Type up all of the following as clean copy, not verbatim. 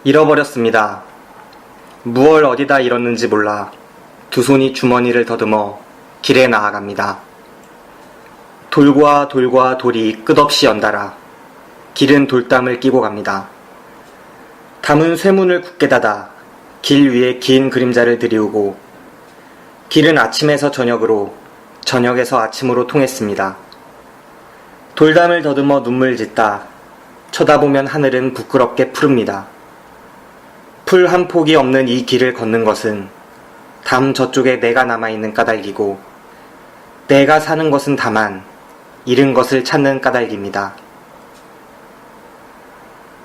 잃어버렸습니다. 무얼 어디다 잃었는지 몰라 두 손이 주머니를 더듬어 길에 나아갑니다. 돌과 돌과 돌이 끝없이 연달아 길은 돌담을 끼고 갑니다. 담은 쇠문을 굳게 닫아 길 위에 긴 그림자를 들이우고 길은 아침에서 저녁으로 저녁에서 아침으로 통했습니다. 돌담을 더듬어 눈물 짓다 쳐다보면 하늘은 부끄럽게 푸릅니다. 풀 한 폭이 없는 이 길을 걷는 것은 담 저쪽에 내가 남아있는 까닭이고 내가 사는 것은 다만 잃은 것을 찾는 까닭입니다.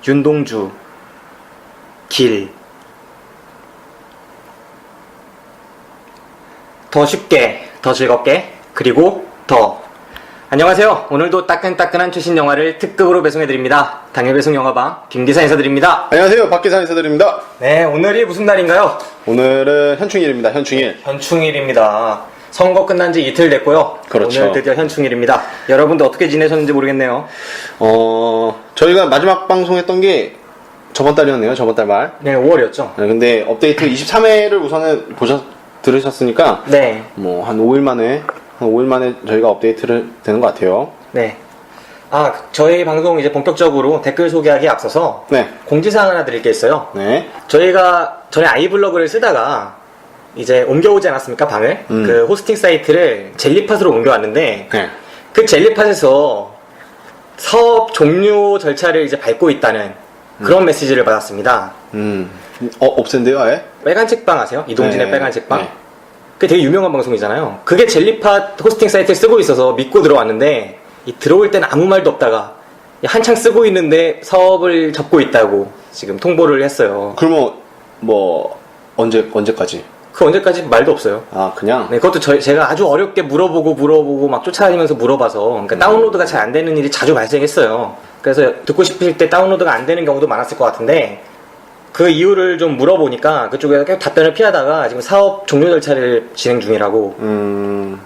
윤동주 길. 더 쉽게, 더 즐겁게, 그리고 더. 안녕하세요. 오늘도 따끈따끈한 최신 영화를 특급으로 배송해드립니다. 당일 배송 영화방 김기사 인사드립니다. 안녕하세요. 박기사 인사드립니다. 네, 오늘이 무슨 날인가요? 오늘은 현충일입니다. 현충일. 현충일입니다. 선거 끝난 지 이틀 됐고요. 그렇죠. 오늘 드디어 현충일입니다. 여러분도 어떻게 지내셨는지 모르겠네요. 저희가 마지막 방송했던 게 저번 달이었네요. 저번 달 말. 네, 5월이었죠. 네, 근데 업데이트 23회를 우선은 들으셨으니까. 네. 뭐, 한 5일 만에 저희가 업데이트를 되는 것 같아요. 네. 저희 방송 이제 본격적으로 댓글 소개하기에 앞서서. 네. 공지사항 하나 드릴 게 있어요. 네. 저희가 전에 아이블로그를 쓰다가 이제 옮겨오지 않았습니까, 방을? 그 호스팅 사이트를 젤리팟으로 옮겨왔는데. 네. 그 젤리팟에서 사업 종료 절차를 이제 밟고 있다는 그런 메시지를 받았습니다. 없앤데요, 아예? 빨간 책방 아세요? 이동진의 네. 빨간 책방? 네. 그게 되게 유명한 방송이잖아요. 그게 젤리팟 호스팅 사이트를 쓰고 있어서 믿고 들어왔는데 들어올 땐 아무 말도 없다가 한창 쓰고 있는데 사업을 접고 있다고 지금 통보를 했어요. 그러면 뭐 언제까지? 그 언제까지 말도 없어요. 그냥? 네, 그것도 제가 아주 어렵게 물어보고 막 쫓아다니면서 물어봐서 그러니까 다운로드가 잘 안 되는 일이 자주 발생했어요. 그래서 듣고 싶으실 때 다운로드가 안 되는 경우도 많았을 것 같은데 그 이유를 좀 물어보니까 그쪽에서 계속 답변을 피하다가 지금 사업 종료 절차를 진행 중이라고.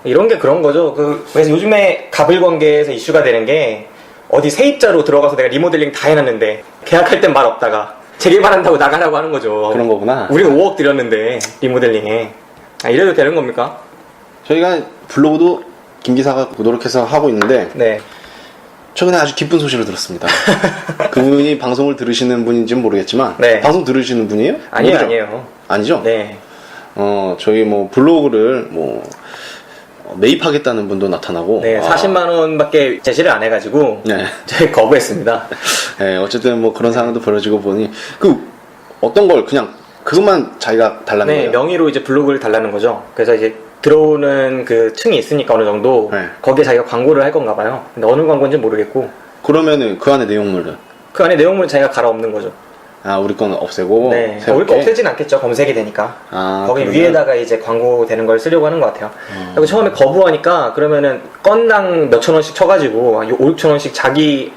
이런 게 그런 거죠. 그래서 요즘에 가불관계에서 이슈가 되는 게 어디 세입자로 들어가서 내가 리모델링 다 해놨는데 계약할 땐 말 없다가 재개발한다고 나가라고 하는 거죠. 그런 거구나. 우리는 5억 들였는데 리모델링에. 이래도 되는 겁니까? 저희가 블로그도 김기사가 노력해서 하고 있는데 네. 최근에 아주 기쁜 소식을 들었습니다. 그분이 방송을 들으시는 분인지는 모르겠지만 네. 방송 들으시는 분이에요? 아니에요, 모르죠? 아니에요. 아니죠? 네. 저희 뭐 블로그를 매입하겠다는 분도 나타나고. 네, 40만 원밖에 제시를 안 해가지고 네. 저희 거부했습니다. 네, 어쨌든 뭐 그런 상황도 벌어지고 보니 어떤 걸 그냥 그것만 자기가 달라는 네, 거예요. 명의로 이제 블로그를 달라는 거죠. 그래서 이제 들어오는 그 층이 있으니까 어느 정도 네. 거기에 자기가 광고를 할 건가 봐요. 근데 어느 광고인지 모르겠고 그러면은 그 안에 내용물은 그 안에 내용물은 자기가 갈아엎는 거죠. 우리 거는 없애고. 네, 새롭게? 우리 거 없애진 않겠죠. 검색이 되니까. 거기 그러면? 위에다가 이제 광고 되는 걸 쓰려고 하는 것 같아요. 그리고 처음에 거부하니까 그러면은 건당 몇천 원씩 쳐가지고 5, 6천 원씩 자기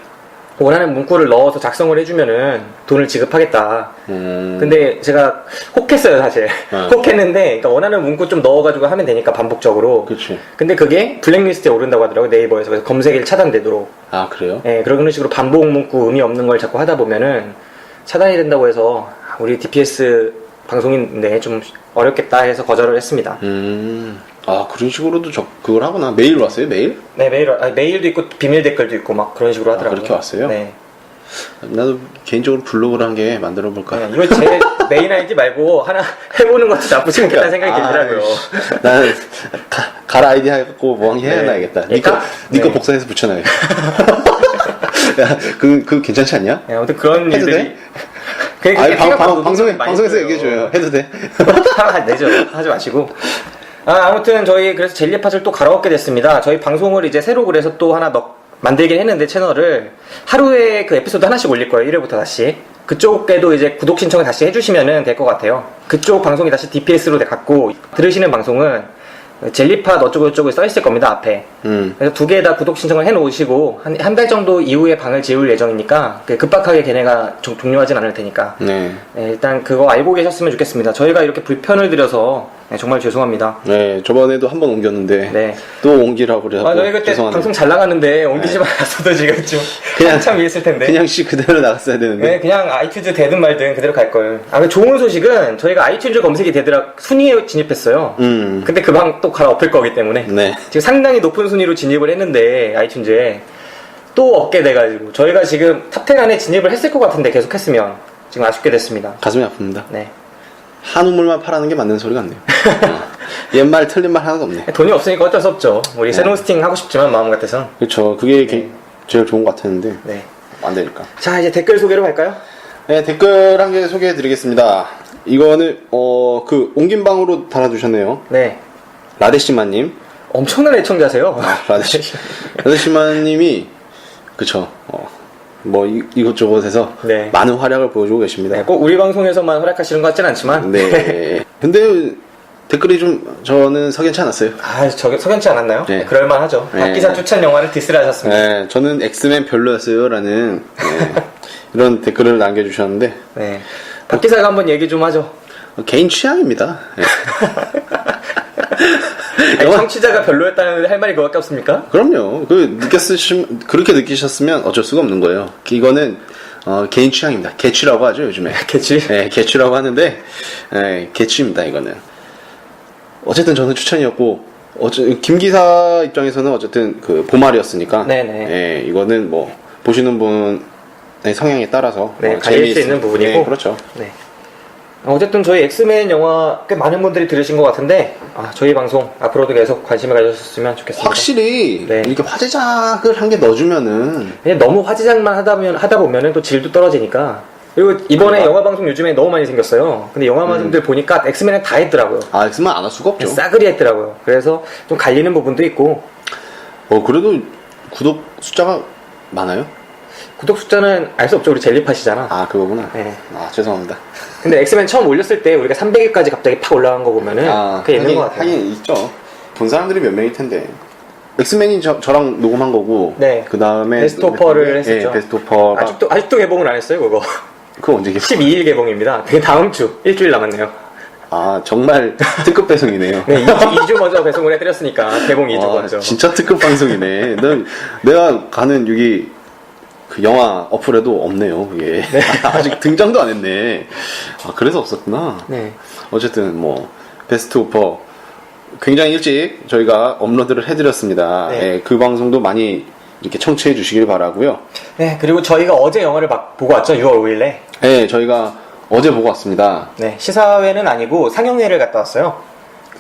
원하는 문구를 넣어서 작성을 해주면은 돈을 지급하겠다. 근데 제가 혹했어요, 사실. 혹했는데, 그러니까 원하는 문구 좀 넣어가지고 하면 되니까 반복적으로. 그치. 근데 그게 블랙리스트에 오른다고 하더라고요, 네이버에서. 그래서 검색이 차단되도록. 그래요? 네, 그런 식으로 반복 문구 의미 없는 걸 자꾸 하다 보면은 차단이 된다고 해서 우리 DPS 방송인데 좀 어렵겠다 해서 거절을 했습니다. 그런 식으로도 그걸 하구나. 메일 왔어요, 메일? 네, 메일도 있고 비밀 댓글도 있고 막 그런 식으로 하더라고요. 그렇게 왔어요? 네. 나도 개인적으로 블로그를 한 개 만들어 볼까? 네, 이거 제 메인 아이디 말고 하나 해보는 것도 나쁘지 않겠다는 생각이 들더라고요. 나는 가라 아이디 하고 뭐 한 개 해놔야겠다. 니거 복사해서 붙여놔야겠다. 야, 그 괜찮지 않냐? 네, 아무튼 그런 해도 일들이. 돼? 방송에서 얘기해줘요. 해도 돼? 내죠. 하지 마시고. 아무튼 저희 그래서 젤리팟을 또 갈아엎게 됐습니다. 저희 방송을 이제 새로 그래서 또 하나 만들긴 했는데 채널을 하루에 그 에피소드 하나씩 올릴 거예요. 1회부터 다시. 그쪽에도 이제 구독 신청을 다시 해주시면 될 것 같아요. 그쪽 방송이 다시 DPS로 갔고 들으시는 방송은 젤리팟 어쩌고저쩌고 써있을 겁니다, 앞에. 그래서 두 개 다 구독 신청을 해놓으시고 한 달 정도 이후에 방을 지울 예정이니까 급박하게 걔네가 종료하진 않을 테니까. 네. 일단 그거 알고 계셨으면 좋겠습니다. 저희가 이렇게 불편을 드려서 네, 정말 죄송합니다. 네, 저번에도 한 번 옮겼는데 네. 또 옮기라고 그래서 저희 그때 방송 잘 나갔는데 옮기지 말았어도 지금 좀 한참 위했을 텐데. 그냥 그대로 나갔어야 되는데. 네, 그냥 아이튠즈 되든 말든 그대로 갈 걸. 좋은 소식은 저희가 아이튠즈 검색이 되더라 순위에 진입했어요. 근데 그 방 또 갈아엎을 거기 때문에 네. 지금 상당히 높은 순위로 진입을 했는데 아이튠즈에 또 없게 돼가지고 저희가 지금 탑10 안에 진입을 했을 것 같은데 계속했으면 지금 아쉽게 됐습니다. 가슴이 아픕니다. 네. 한우물만 팔아는 게 맞는 소리 같네요. 옛말 틀린 말 하나도 없네. 돈이 없으니까 어쩔 수 없죠. 우리 새로운 스팅 하고 싶지만 마음 같아서. 그렇죠. 그게 제일 좋은 것 같았는데 네. 안 되니까. 자, 이제 댓글 소개로 갈까요? 네, 댓글 한 개 소개해드리겠습니다. 이거는 그 옮긴 방으로 달아주셨네요. 네. 라데시마님. 엄청난 애청자세요. 라데시마님이 그쵸. 뭐 이것저것에서 네. 많은 활약을 보여주고 계십니다. 네, 꼭 우리 방송에서만 활약하시는 것 같진 않지만. 네. 근데 댓글이 좀 저는 석연치 않았어요. 석연치 않았나요? 네. 그럴만하죠. 네. 박기사 추천 영화를 디스를 하셨습니다. 네, 저는 엑스맨 별로였어요라는 이런 댓글을 남겨주셨는데 네. 박기사가 한번 얘기 좀 하죠. 개인 취향입니다. 네. 청취자가 별로였다는 할 말이 그거밖에 없습니까? 그럼요. 그렇게 느끼셨으면 어쩔 수가 없는 거예요. 이거는 개인 취향입니다. 개취라고 하죠 요즘에. 개취? 네, 개취라고 하는데 개취입니다 이거는. 어쨌든 저는 추천이었고 김 기사 입장에서는 어쨌든 그 보말이었으니까. 네네. 네, 이거는 뭐 보시는 분의 성향에 따라서 갈릴 수 있는 부분이고. 네, 그렇죠. 네. 어쨌든 저희 엑스맨 영화 꽤 많은 분들이 들으신 것 같은데 저희 방송 앞으로도 계속 관심을 가져주셨으면 좋겠습니다. 확실히 네. 이렇게 화제작을 한 개 넣어주면은 그냥 너무 화제작만 하다 보면은 또 질도 떨어지니까. 그리고 이번에 영화 방송 요즘에 너무 많이 생겼어요. 근데 영화 방송들 보니까 엑스맨은 다 했더라고요. 엑스맨 안 할 수가 없죠. 싸그리 했더라고요. 그래서 좀 갈리는 부분도 있고. 그래도 구독 숫자가 많아요? 구독 숫자는 알 수 없죠. 우리 젤리팟이잖아. 그거구나. 네. 죄송합니다. 근데 엑스맨 처음 올렸을 때 우리가 300일까지 갑자기 팍 올라간 거 보면은 그게 있는 것 같아요. 하긴 있죠. 본 사람들이 몇 명일 텐데. 엑스맨이 저랑 녹음한 거고. 네. 그 다음에 베스트 오퍼를 했었죠. 네, 베스트 오퍼가 아직도 개봉을 안 했어요, 그거. 그거 언제 개봉? 12일 개봉입니다. 되게 다음 주 일주일 남았네요. 정말 특급 배송이네요. 네, 2주 먼저 배송을 해드렸으니까 개봉 2주 먼저. 진짜 특급 방송이네. 내가 가는 여기 그 영화 어플에도 없네요. 예. 네. 아직 등장도 안 했네. 그래서 없었구나. 네. 어쨌든 뭐 베스트 오퍼 굉장히 일찍 저희가 업로드를 해드렸습니다. 네. 예, 그 방송도 많이 이렇게 청취해 주시길 바라고요. 네, 그리고 저희가 어제 영화를 보고 왔죠, 6월 5일에. 네, 저희가 어제 보고 왔습니다. 네, 시사회는 아니고 상영회를 갔다 왔어요.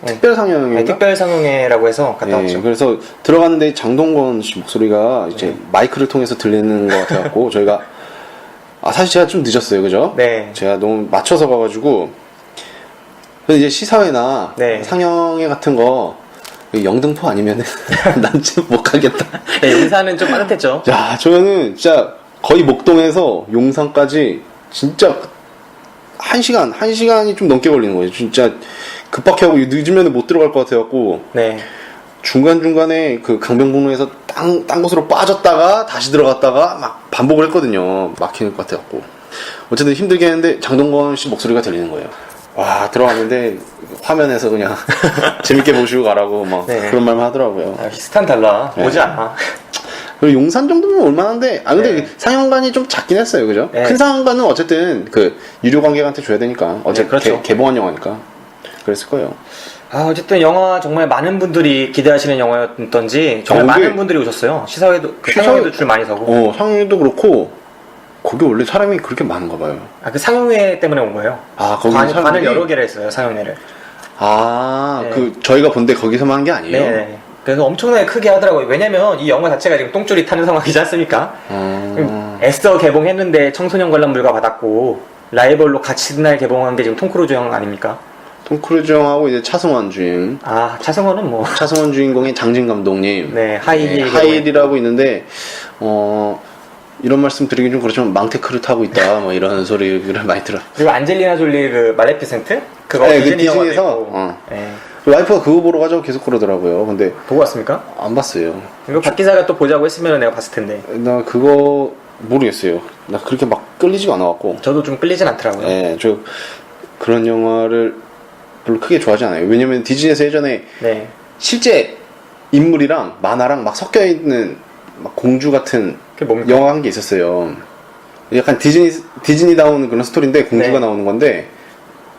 특별 상영인가? 네, 특별 상영회라고 해서 갔다 왔죠. 그래서 들어갔는데 장동건 씨 목소리가 이제 마이크를 통해서 들리는 것 같아갖고 저희가 사실 제가 좀 늦었어요, 그죠? 네. 제가 너무 맞춰서 가가지고 근데 이제 시사회나 상영회 같은 거 영등포 아니면은 난 진짜 못 가겠다. 네, 용산은 좀 빠듯했죠. 야, 저는 진짜 거의 목동에서 용산까지 진짜 1시간이 좀 넘게 걸리는 거예요. 진짜 급박해 하고 늦으면 못 들어갈 것 같아갖고. 네. 중간중간에 그 강변북로에서 딴 곳으로 빠졌다가 다시 들어갔다가 막 반복을 했거든요. 막히는 것 같아갖고. 어쨌든 힘들게 했는데 장동건 씨 목소리가 들리는 거예요. 와, 들어갔는데 화면에서 그냥 재밌게 보시고 가라고 막 그런 말만 하더라고요. 비슷한 달라. 오지 않아. 그리고 용산 정도면 올만한데, 근데 상영관이 좀 작긴 했어요, 그죠? 큰 상영관은 어쨌든 그 유료 관객한테 줘야 되니까. 그렇죠. 개봉한 영화니까. 그랬을 거예요. 어쨌든 영화 정말 많은 분들이 기대하시는 영화였던지 정말 많은 분들이 오셨어요. 시사회도 상영회도 줄 많이 서고. 상영회도 그렇고 거기 원래 사람이 그렇게 많은가 봐요. 그 상영회 때문에 온 거예요. 거기 관을 여러 개를 했어요, 상영회를. 그 저희가 본데 거기서만 한 게 아니에요. 네. 그래서 엄청나게 크게 하더라고요. 왜냐면 이 영화 자체가 지금 똥줄이 타는 상황이지 않습니까? 애써 개봉했는데 청소년 관람 불가 받았고 라이벌로 같이 날 개봉한 게 지금 톰 크루즈 형 아닙니까? 톰 크루즈 형하고 이제 차승원 주인. 차승원은 뭐. 차승원 주인공의 장진 감독님. 네, 하이힐이라고 있는데, 이런 말씀 드리긴 좀 그렇지만 망테크를 타고 있다, 뭐 이런 소리를 많이 들어요. 그리고 안젤리나 졸리 그 말레피센트? 그거 디즈니에서. 와이프가 그거 보러 가자고 계속 그러더라고요. 근데. 보고 왔습니까? 안 봤어요. 이거 박 기자가 또 보자고 했으면 내가 봤을 텐데. 나 그거 모르겠어요. 나 그렇게 막 끌리지가 않아갖고. 저도 좀 끌리진 않더라고요. 그런 영화를 별로 크게 좋아하지 않아요. 왜냐면 디즈니에서 예전에 네. 실제 인물이랑 만화랑 막 섞여 있는 막 공주 같은 그게 뭡니까? 영화 한 게 있었어요. 약간 디즈니다운 그런 스토리인데 공주가 네. 나오는 건데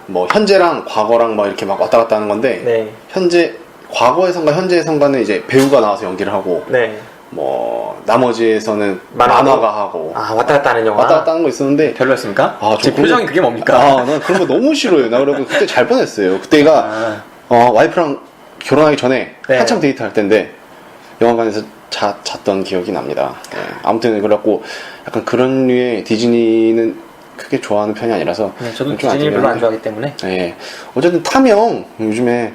뭐 현재랑 과거랑 막 이렇게 막 왔다 갔다 하는 건데 네. 현재 과거에선가 현재에선가는 이제 배우가 나와서 연기를 하고 네. 뭐 나머지에서는 만화도? 만화가 하고 아, 왔다 갔다 하는 영화. 왔다 갔다 하는 거 있었는데 별로였습니까? 아, 제 그런 표정이 거- 그게 뭡니까? 아, 난 그런 거 너무 싫어요. 나 그래고 그때 잘 뻔했어요. 그때가 아, 와이프랑 결혼하기 전에 네. 한참 데이트할 때인데 영화관에서 잤던 기억이 납니다. 네. 아무튼 그래갖고 약간 그런 류의 디즈니는 크게 좋아하는 편이 아니라서 네, 저도 좀 디즈니 별로 안 아쉽긴 좋아하기 때문에. 한데. 네. 어쨌든 탐영 요즘에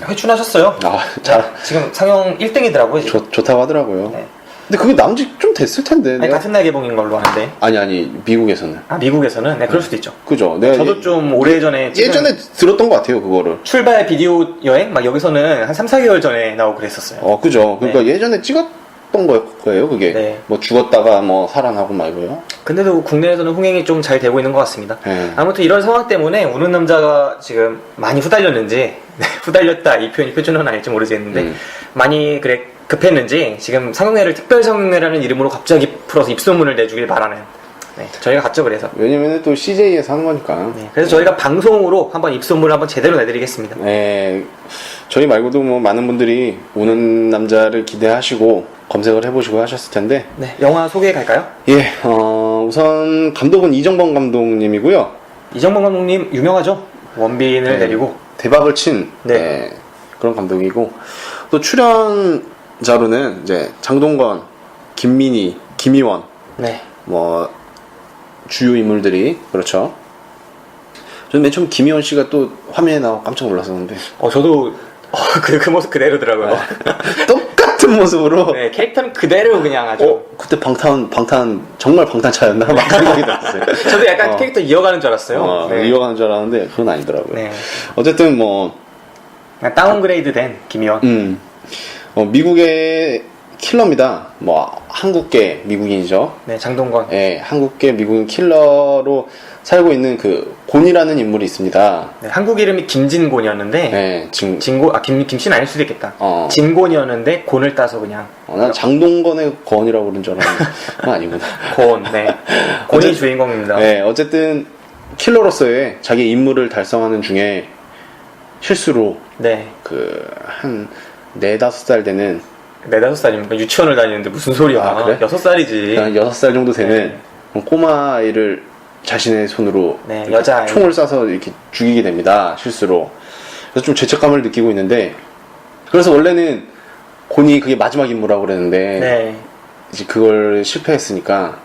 회춘하셨어요. 잘 지금 상영 1등이더라고요. 지금. 좋다고 하더라고요. 네. 근데 그게 남지 좀 됐을 텐데. 아니, 내가 같은 날 개봉인 걸로 아는데. 아니 미국에서는 아, 미국에서는? 네, 그럴 수도 있죠. 그죠. 내가 저도 좀 오래전에. 지금 예전에 들었던 것 같아요 그거를. 출발 비디오 여행? 막 여기서는 한 3, 4개월 전에 나오고 그랬었어요. 그죠. 그러니까 예전에 찍었던 거예요 그게. 네. 뭐 죽었다가 뭐 살아나고 말고요. 근데도 국내에서는 흥행이 좀 잘 되고 있는 것 같습니다. 네. 아무튼 이런 상황 때문에 우는 남자가 지금 많이 후달렸는지, 네, 후달렸다 이 표현이 표준어는 아닐지 모르겠는데, 많이 그래 급했는지 지금 상영회를 특별 상영회라는 이름으로 갑자기 풀어서 입소문을 내주길 바라는. 네, 저희가 갔죠 그래서. 왜냐면 또 CJ에서 하는 거니까. 네, 그래서 저희가 방송으로 한번 입소문을 한번 제대로 내드리겠습니다. 네, 저희 말고도 뭐 많은 분들이 우는 남자를 기대하시고 검색을 해보시고 하셨을 텐데, 네, 영화 소개해 갈까요? 예, 우선 감독은 이정범 감독님이고요. 이정범 감독님 유명하죠? 원빈을 네, 내리고. 대박을 친 네. 네, 그런 감독이고, 또 출연자로는 이제 장동건, 김민희, 김희원, 네, 뭐 주요 인물들이 그렇죠. 저는 맨 처음 김희원 씨가 또 화면에 나와 깜짝 놀랐었는데 저도 그 모습 그대로더라고요. 똑같은 모습으로. 네, 캐릭터는 그대로 그냥 아주. 그때 방탄 정말 방탄차였나 막 생각이 들었어요. 저도 약간 캐릭터 이어가는 줄 알았어요. 네. 이어가는 줄 알았는데 그건 아니더라고요. 네. 어쨌든 뭐 그냥 다운그레이드 된 김희원. 미국의 킬러입니다. 뭐 한국계 미국인이죠. 네, 장동건. 예, 한국계 미국인 킬러로 살고 있는 그 곤이라는 인물이 있습니다. 네, 한국 이름이 김진곤이었는데, 예, 지금 김씨는 아닐 수도 있겠다. 어. 진곤이었는데, 곤을 따서 그냥. 난 장동건의 건이라고 그런 줄 알았는데 그건 아니구나. 곤, 네. 곤이 주인공입니다. 네, 어쨌든 킬러로서의 자기 임무를 달성하는 중에 실수로 네. 그 한 4-5살 되는 4-5살입니까? 유치원을 다니는데 무슨 소리야. 아, 그래? 6살이지. 한 6살 정도 되는 꼬마 아이를 자신의 손으로 네, 이렇게 여자아이. 총을 쏴서 이렇게 죽이게 됩니다. 실수로. 그래서 좀 죄책감을 느끼고 있는데, 그래서 원래는 곤이 그게 마지막 임무라고 그랬는데 네. 이제 그걸 실패했으니까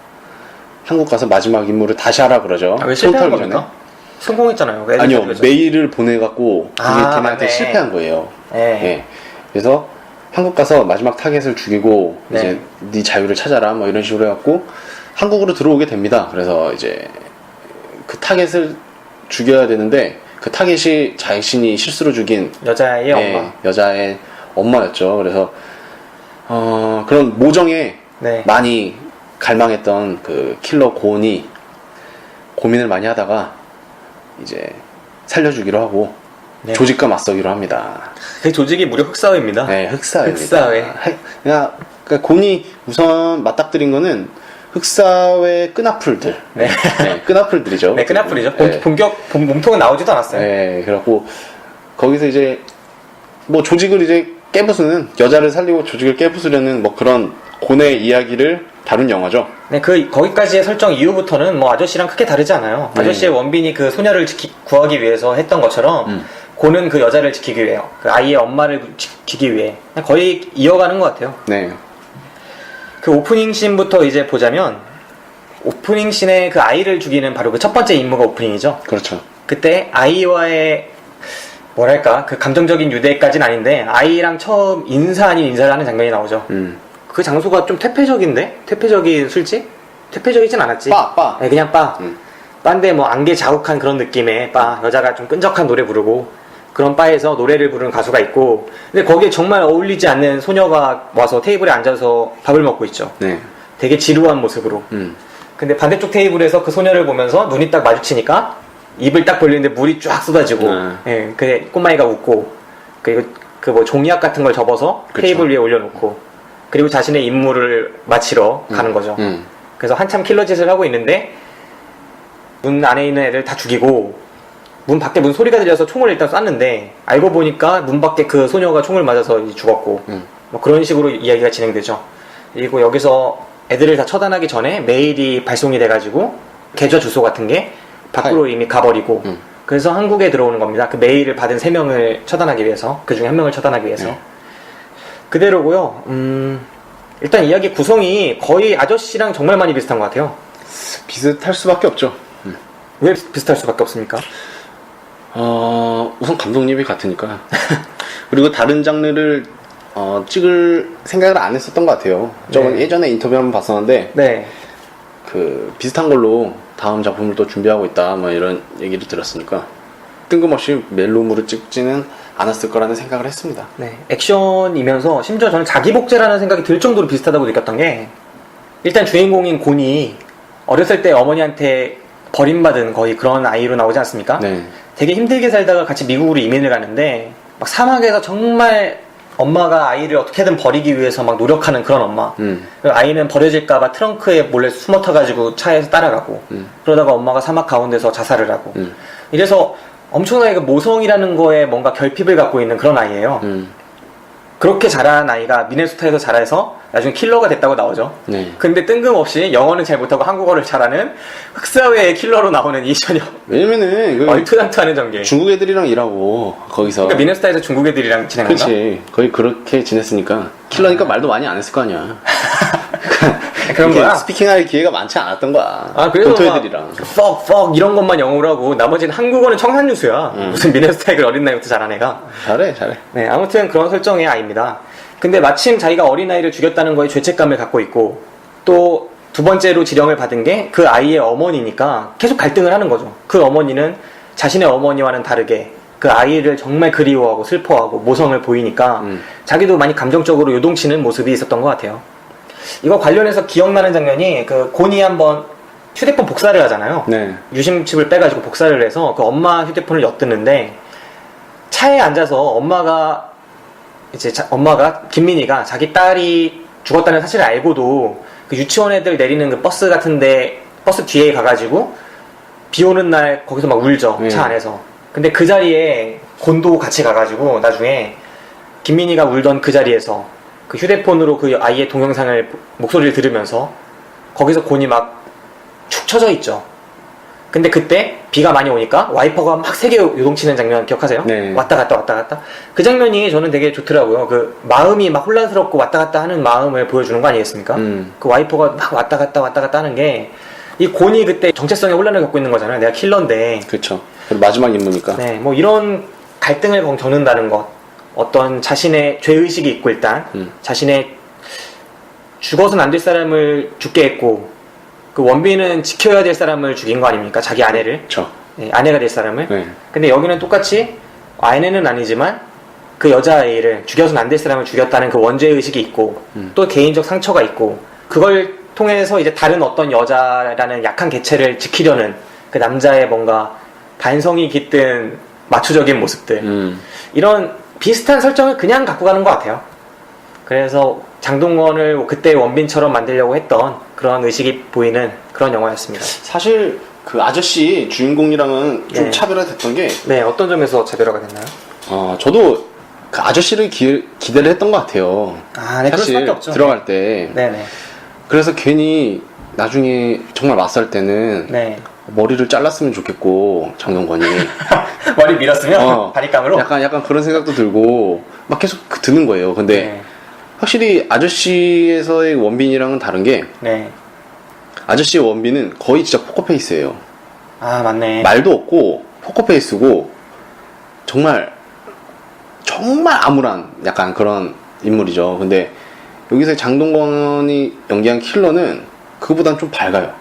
한국 가서 마지막 임무를 다시 하라 그러죠. 왜 실패한 손 털기 겁니까? 성공했잖아요. 애들 아니요, 죽여서. 메일을 보내갖고 그게 아, 걔네한테 맞네. 실패한 거예요. 네. 예. 그래서 한국 가서 마지막 타겟을 죽이고 네. 이제 네 자유를 찾아라 뭐 이런 식으로 해갖고 한국으로 들어오게 됩니다. 그래서 이제 그 타겟을 죽여야 되는데 그 타겟이 자신이 실수로 죽인 여자의 엄마. 여자의 엄마였죠. 그래서 그런 모정에 네. 많이 갈망했던 그 킬러 곤이 고민을 많이 하다가 이제 살려주기로 하고 네. 조직과 맞서기로 합니다. 그 조직이 무려 흑사회입니다. 네, 흑사회입니다. 흑사회. 그러니까 곤이 우선 맞닥뜨린 거는 흑사회 끈앞풀들. 네. 끈앞풀들이죠. 네, 끈앞풀이죠. 네. 몸통은 나오지도 않았어요. 네, 그래갖고 거기서 이제 뭐 조직을 이제 깨부수는, 여자를 살리고 조직을 깨부수려는 뭐 그런 곤의 이야기를 다룬 영화죠. 네, 거기까지의 설정 이후부터는 뭐 아저씨랑 크게 다르지 않아요. 네. 아저씨의 원빈이 그 소녀를 구하기 위해서 했던 것처럼 곤은 그 여자를 지키기 위해요. 그 아이의 엄마를 지키기 위해 거의 이어가는 것 같아요. 네. 그 오프닝 씬부터 이제 보자면 오프닝 씬에 그 아이를 죽이는 바로 그 첫 번째 임무가 오프닝이죠. 그렇죠. 그때 아이와의 뭐랄까 그 감정적인 유대까지는 아닌데 아이랑 처음 인사 아닌 인사를 하는 장면이 나오죠. 그 장소가 좀 퇴폐적인데? 퇴폐적인 술집? 퇴폐적이진 않았지. 바. 네, 그냥 바. 바인데 뭐 안개 자욱한 그런 느낌의 바. 여자가 좀 끈적한 노래 부르고 그런 바에서 노래를 부르는 가수가 있고, 근데 거기에 정말 어울리지 않는 소녀가 와서 테이블에 앉아서 밥을 먹고 있죠. 네. 되게 지루한 모습으로. 근데 반대쪽 테이블에서 그 소녀를 보면서 눈이 딱 마주치니까 입을 딱 벌리는데 물이 쫙 쏟아지고, 예, 그 꼬마이가 웃고, 그리고 그 뭐 종이약 같은 걸 접어서 그쵸. 테이블 위에 올려놓고, 그리고 자신의 임무를 마치러 가는 거죠. 그래서 한참 킬러 짓을 하고 있는데 문 안에 있는 애들 다 죽이고 문 밖에 문 소리가 들려서 총을 일단 쐈는데 알고 보니까 문 밖에 그 소녀가 총을 맞아서 이제 죽었고 뭐 그런 식으로 이야기가 진행되죠. 그리고 여기서 애들을 다 처단하기 전에 메일이 발송이 돼가지고 계좌 주소 같은 게 밖으로 이미 가버리고 그래서 한국에 들어오는 겁니다. 그 메일을 받은 3명을 처단하기 위해서, 그 중에 1명을 처단하기 위해서. 그대로고요. 일단 이야기 구성이 거의 아저씨랑 정말 많이 비슷한 것 같아요. 비슷할 수밖에 없죠. 왜 비슷할 수밖에 없습니까? 우선 감독님이 같으니까. 그리고 다른 장르를 찍을 생각을 안 했었던 것 같아요. 저번 예전에 인터뷰 한번 봤었는데 네. 그 비슷한 걸로 다음 작품을 또 준비하고 있다 뭐 이런 얘기를 들었으니까 뜬금없이 멜로물을 찍지는 않았을 거라는 생각을 했습니다. 네. 액션이면서 심지어 저는 자기 복제라는 생각이 들 정도로 비슷하다고 느꼈던 게 일단 주인공인 곤이 어렸을 때 어머니한테 버림받은 거의 그런 아이로 나오지 않습니까? 네. 되게 힘들게 살다가 같이 미국으로 이민을 가는데 막 사막에서 정말 엄마가 아이를 어떻게든 버리기 위해서 막 노력하는 그런 엄마. 그리고 아이는 버려질까봐 트렁크에 몰래 숨어 타가지고 차에서 따라가고 그러다가 엄마가 사막 가운데서 자살을 하고 이래서 엄청나게 그 모성이라는 거에 뭔가 결핍을 갖고 있는 그런 아이예요. 그렇게 자란 아이가 미네소타에서 자라서 나중에 킬러가 됐다고 나오죠. 네. 근데 뜬금없이 영어는 잘 못하고 한국어를 잘하는 흑사회의 킬러로 나오는 이 소녀. 왜냐면은 그 얼토당토하는 전개. 중국 애들이랑 일하고 거기서 그러니까 미네소타에서 중국 애들이랑 지내는 거. 그렇지. 거의 그렇게 지냈으니까 킬러니까 말도 많이 안 했을 거 아니야. 그런 거야? 스피킹할 기회가 많지 않았던 거야. 아, 그래서 본토 애들이랑. fuck 이런 것만 영어로 하고 나머지는 한국어는 청산유수야. 무슨 미네소타의 어린 나이부터 자란 애가. 잘해. 네, 아무튼 그런 설정의 아이입니다. 근데 마침 자기가 어린아이를 죽였다는 거에 죄책감을 갖고 있고 또 두 번째로 지령을 받은 게 그 아이의 어머니니까 계속 갈등을 하는 거죠. 그 어머니는 자신의 어머니와는 다르게 그 아이를 정말 그리워하고 슬퍼하고 모성을 보이니까 자기도 많이 감정적으로 요동치는 모습이 있었던 것 같아요. 이거 관련해서 기억나는 장면이 그 곤이 한번 휴대폰 복사를 하잖아요. 네. 유심칩을 빼가지고 복사를 해서 그 엄마 휴대폰을 엿드는데 차에 앉아서 엄마가 김민희가 자기 딸이 죽었다는 사실을 알고도 그 유치원 애들 내리는 그 버스 같은데 버스 뒤에 가가지고 비 오는 날 거기서 막 울죠. 차 안에서. 근데 그 자리에 곤도 같이 가가지고 나중에 김민희가 울던 그 자리에서 그 휴대폰으로 그 아이의 동영상을 목소리를 들으면서 거기서 곤이 막 축 처져 있죠. 근데 그때 비가 많이 오니까 와이퍼가 막 세게 요동치는 장면 기억하세요? 네. 왔다 갔다. 그 장면이 저는 되게 좋더라고요. 그 마음이 막 혼란스럽고 왔다 갔다 하는 마음을 보여주는 거 아니겠습니까? 그 와이퍼가 막 왔다 갔다 하는 게 이 곤이 그때 정체성의 혼란을 겪고 있는 거잖아요. 내가 킬러인데. 그렇죠. 마지막 임무니까. 네, 뭐 이런 갈등을 겪는다는 것. 어떤 자신의 죄의식이 있고 일단 자신의 죽어서는 안 될 사람을 죽게 했고 그 원빈은 지켜야 될 사람을 죽인 거 아닙니까? 자기 아내를. 그렇죠. 네, 아내가 될 사람을. 네. 근데 여기는 똑같이 아내는 아니지만 그 여자아이를 죽여서는 안 될 사람을 죽였다는 그 원죄의식이 있고 또 개인적 상처가 있고 그걸 통해서 이제 다른 어떤 여자라는 약한 개체를 지키려는 그 남자의 뭔가 반성이 깃든 마초적인 모습들 이런 비슷한 설정을 그냥 갖고 가는 것 같아요. 그래서 장동건을 그때 원빈처럼 만들려고 했던 그런 의식이 보이는 그런 영화였습니다. 사실 그 아저씨 주인공이랑은 좀 네. 차별화 됐던 게 네, 어떤 점에서 차별화가 됐나요? 저도 그 아저씨를 기대를 했던 것 같아요. 아, 네, 그럴 사실 수밖에 없죠. 들어갈 때. 네네. 그래서 괜히 나중에 정말 맞설 때는 네. 머리를 잘랐으면 좋겠고 장동건이 머리 밀었으면 바리감으로. 약간 그런 생각도 들고 막 계속 드는 거예요. 근데 네. 확실히 아저씨에서의 원빈이랑은 다른 게 네. 아저씨의 원빈은 거의 진짜 포커페이스예요. 아, 맞네. 말도 없고 포커페이스고 정말 암울한 약간 그런 인물이죠. 근데 여기서 장동건이 연기한 킬러는 그거보단 좀 밝아요.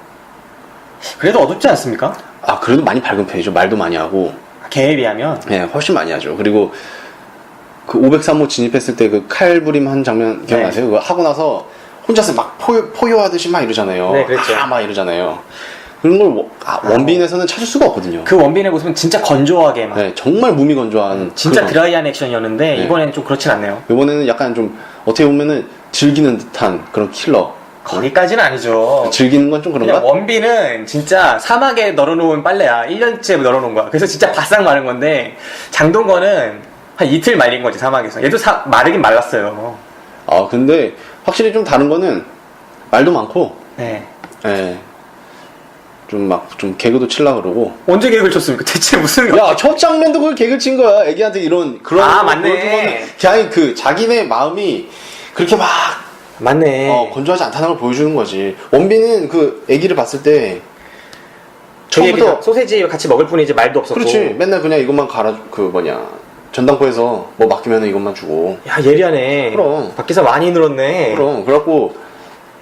그래도 어둡지 않습니까? 아, 그래도 많이 밝은 편이죠. 말도 많이 하고. 걔에 비하면. 네, 훨씬 많이 하죠. 그리고 그 503호 진입했을 때 그 칼부림 한 장면 기억나세요? 네. 그거 하고 나서 혼자서 막 포효하듯이 막 이러잖아요. 네, 그랬죠. 막 이러잖아요. 그런 걸 원빈에서는 찾을 수가 없거든요. 그 원빈의 모습은 진짜 건조하게 막 네, 정말 무미건조한 진짜 그런. 드라이한 액션이었는데 네. 이번에는 좀 그렇진 않네요. 이번에는 약간 좀 어떻게 보면은 즐기는 듯한 그런 킬러. 거기까지는 아니죠. 즐기는 건 좀 그런가? 그냥 원빈은 진짜 사막에 널어놓은 빨래야. 1년째 널어놓은 거야. 그래서 진짜 바싹 마른 건데 장동건은 한 이틀 말린 거지 사막에서. 얘도 마르긴 말랐어요. 아 근데 확실히 좀 다른 거는 말도 많고, 네. 예. 좀 막 좀 개그도 칠라 그러고. 언제 개그를 쳤습니까? 대체 무슨 야, 첫 장면도 그걸 개그 친 거야. 애기한테 이런 그런. 아, 거 맞네. 보여준 거는 그냥 그 자기네 마음이 그렇게 막 맞네. 건조하지 않다는 걸 보여주는 거지. 원빈은 그 애기를 봤을 때 그 얘기도 처음부터 소세지 같이 먹을 뿐이지 말도 없었고. 그렇지. 맨날 그냥 이것만 전당포에서 뭐 맡기면 이것만 주고. 야 예리하네. 그럼. 밖에서 많이 늘었네. 그럼 그래갖고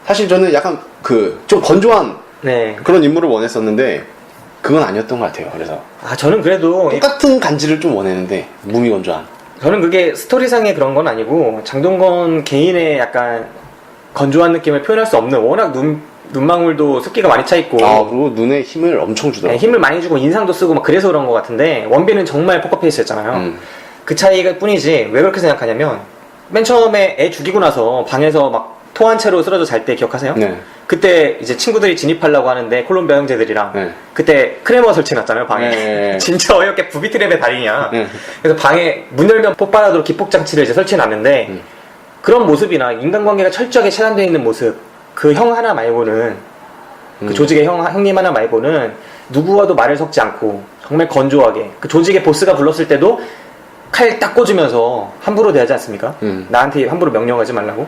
사실 저는 약간 그 좀 건조한 네. 그런 인물을 원했었는데 그건 아니었던 것 같아요. 그래서 아 저는 그래도 똑같은 간지를 좀 원했는데 무미건조한. 저는 그게 스토리상의 그런 건 아니고 장동건 개인의 약간 건조한 느낌을 표현할 수 없는 워낙 눈망울도 습기가 많이 차 있고 아 그리고 눈에 힘을 엄청 주더라고. 네, 힘을 많이 주고 인상도 쓰고 막 그래서 그런 것 같은데 원빈은 정말 포커페이스였잖아요. 그 차이가 뿐이지 왜 그렇게 생각하냐면 맨 처음에 애 죽이고 나서 방에서 막 토한 채로 쓰러져 잘 때 기억하세요? 네. 그때 이제 친구들이 진입하려고 하는데 콜롬비아 형제들이랑 네. 그때 크레머 설치해놨잖아요 방에. 네. 진짜 어이없게 부비트랩의 달인이야. 네. 그래서 방에 문 열면 폭발하도록 기폭장치를 이제 설치해놨는데 그런 모습이나 인간관계가 철저하게 차단되어 있는 모습 그 형 하나 말고는 그 조직의 형님 하나 말고는 누구와도 말을 섞지 않고 정말 건조하게 그 조직의 보스가 불렀을 때도 칼 딱 꽂으면서 함부로 대하지 않습니까? 나한테 함부로 명령하지 말라고.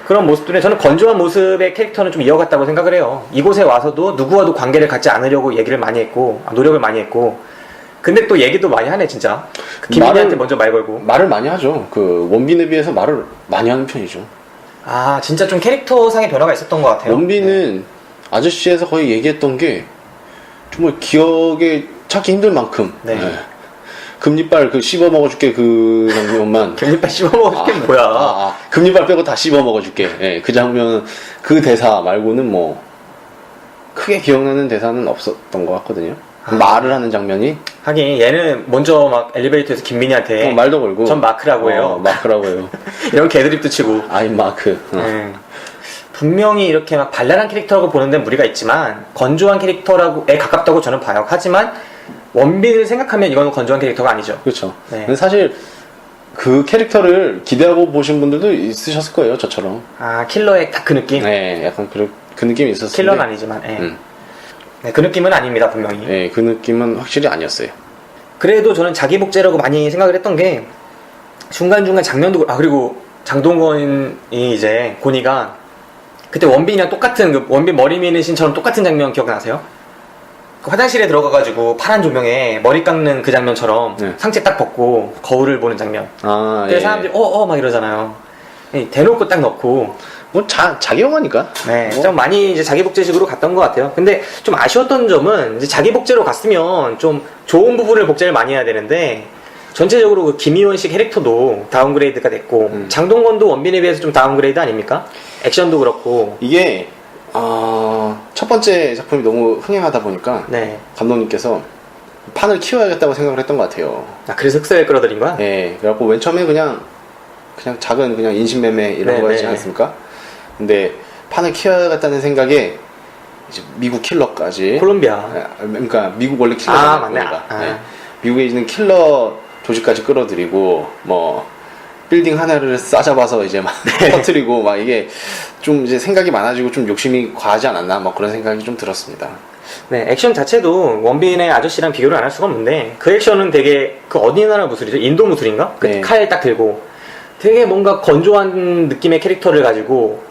그런 모습들에 저는 건조한 모습의 캐릭터는 좀 이어갔다고 생각을 해요. 이곳에 와서도 누구와도 관계를 갖지 않으려고 얘기를 많이 했고 노력을 많이 했고 근데 또 얘기도 많이 하네 진짜. 김민희한테 먼저 말 걸고. 말을 많이 하죠. 그 원빈에 비해서 말을 많이 하는 편이죠. 아 진짜 좀 캐릭터상의 변화가 있었던 것 같아요. 원빈은 아저씨에서 거의 얘기했던 게 정말 기억에 찾기 힘들 만큼 네. 금리빨 그 씹어 먹어줄게 그 장면만 금리빨 씹어먹을 게 뭐야. 금리빨 빼고 다 씹어 먹어줄게. 예, 그 장면 그 대사 말고는 뭐 크게 기억나는 대사는 없었던 것 같거든요. 말을 하는 장면이 하긴 얘는 먼저 막 엘리베이터에서 김민희한테 말도 걸고 전 마크라고 해요. 마크라고 해요. 이런 개드립도 치고. I'm 마크. 네. 분명히 이렇게 막 발랄한 캐릭터라고 보는데 무리가 있지만 건조한 캐릭터라고에 가깝다고 저는 봐요. 하지만 원빈을 생각하면 이건 건조한 캐릭터가 아니죠. 그렇죠. 네. 근데 사실 그 캐릭터를 기대하고 보신 분들도 있으셨을 거예요. 저처럼. 아 킬러의 딱 그 느낌? 네, 약간 그 느낌이 있었어요. 킬러는 아니지만 네, 그 느낌은 아닙니다 분명히. 네, 그 느낌은 확실히 아니었어요. 그래도 저는 자기 복제라고 많이 생각을 했던 게 중간중간 장면도 그리고 장동건이 이제 고니가 그때 원빈이랑 똑같은 그 원빈 머리 미는 신처럼 똑같은 장면 기억나세요? 그 화장실에 들어가가지고 파란 조명에 머리 깎는 그 장면처럼 네. 상체 딱 벗고 거울을 보는 장면. 아, 그래서 예. 사람들이 막 이러잖아요. 대놓고 딱 넣고 뭐 자기 영화니까. 네, 뭐. 좀 많이 이제 자기 복제식으로 갔던 것 같아요. 근데 좀 아쉬웠던 점은 이제 자기 복제로 갔으면 좀 좋은 부분을 복제를 많이 해야 되는데 전체적으로 그 김희원 씨 캐릭터도 다운그레이드가 됐고 장동건도 원빈에 비해서 좀 다운그레이드 아닙니까? 액션도 그렇고. 이게 첫 번째 작품이 너무 흥행하다 보니까 네. 감독님께서 판을 키워야겠다고 생각을 했던 것 같아요. 아 그래서 흑서에 끌어들인 거야? 네, 그래갖고 맨 처음에 그냥 작은 그냥 인신매매 이런 네, 거였지 네. 않습니까? 근데 판을 키워야겠다는 생각에 이제 미국 킬러까지. 콜롬비아. 그러니까 미국 원래 킬러잖아요. 아, 맞네. 거기가. 아. 네. 미국에 있는 킬러 조직까지 끌어들이고 뭐 빌딩 하나를 싸잡아서 이제 막 터트리고 막 이게 좀 이제 생각이 많아지고 좀 욕심이 과하지 않았나 뭐 그런 생각이 좀 들었습니다. 네, 액션 자체도 원빈의 아저씨랑 비교를 안 할 수가 없는데 그 액션은 되게 그 어디 나라 무술이죠? 인도 무술인가? 그 네. 칼 딱 들고 되게 뭔가 건조한 느낌의 캐릭터를 가지고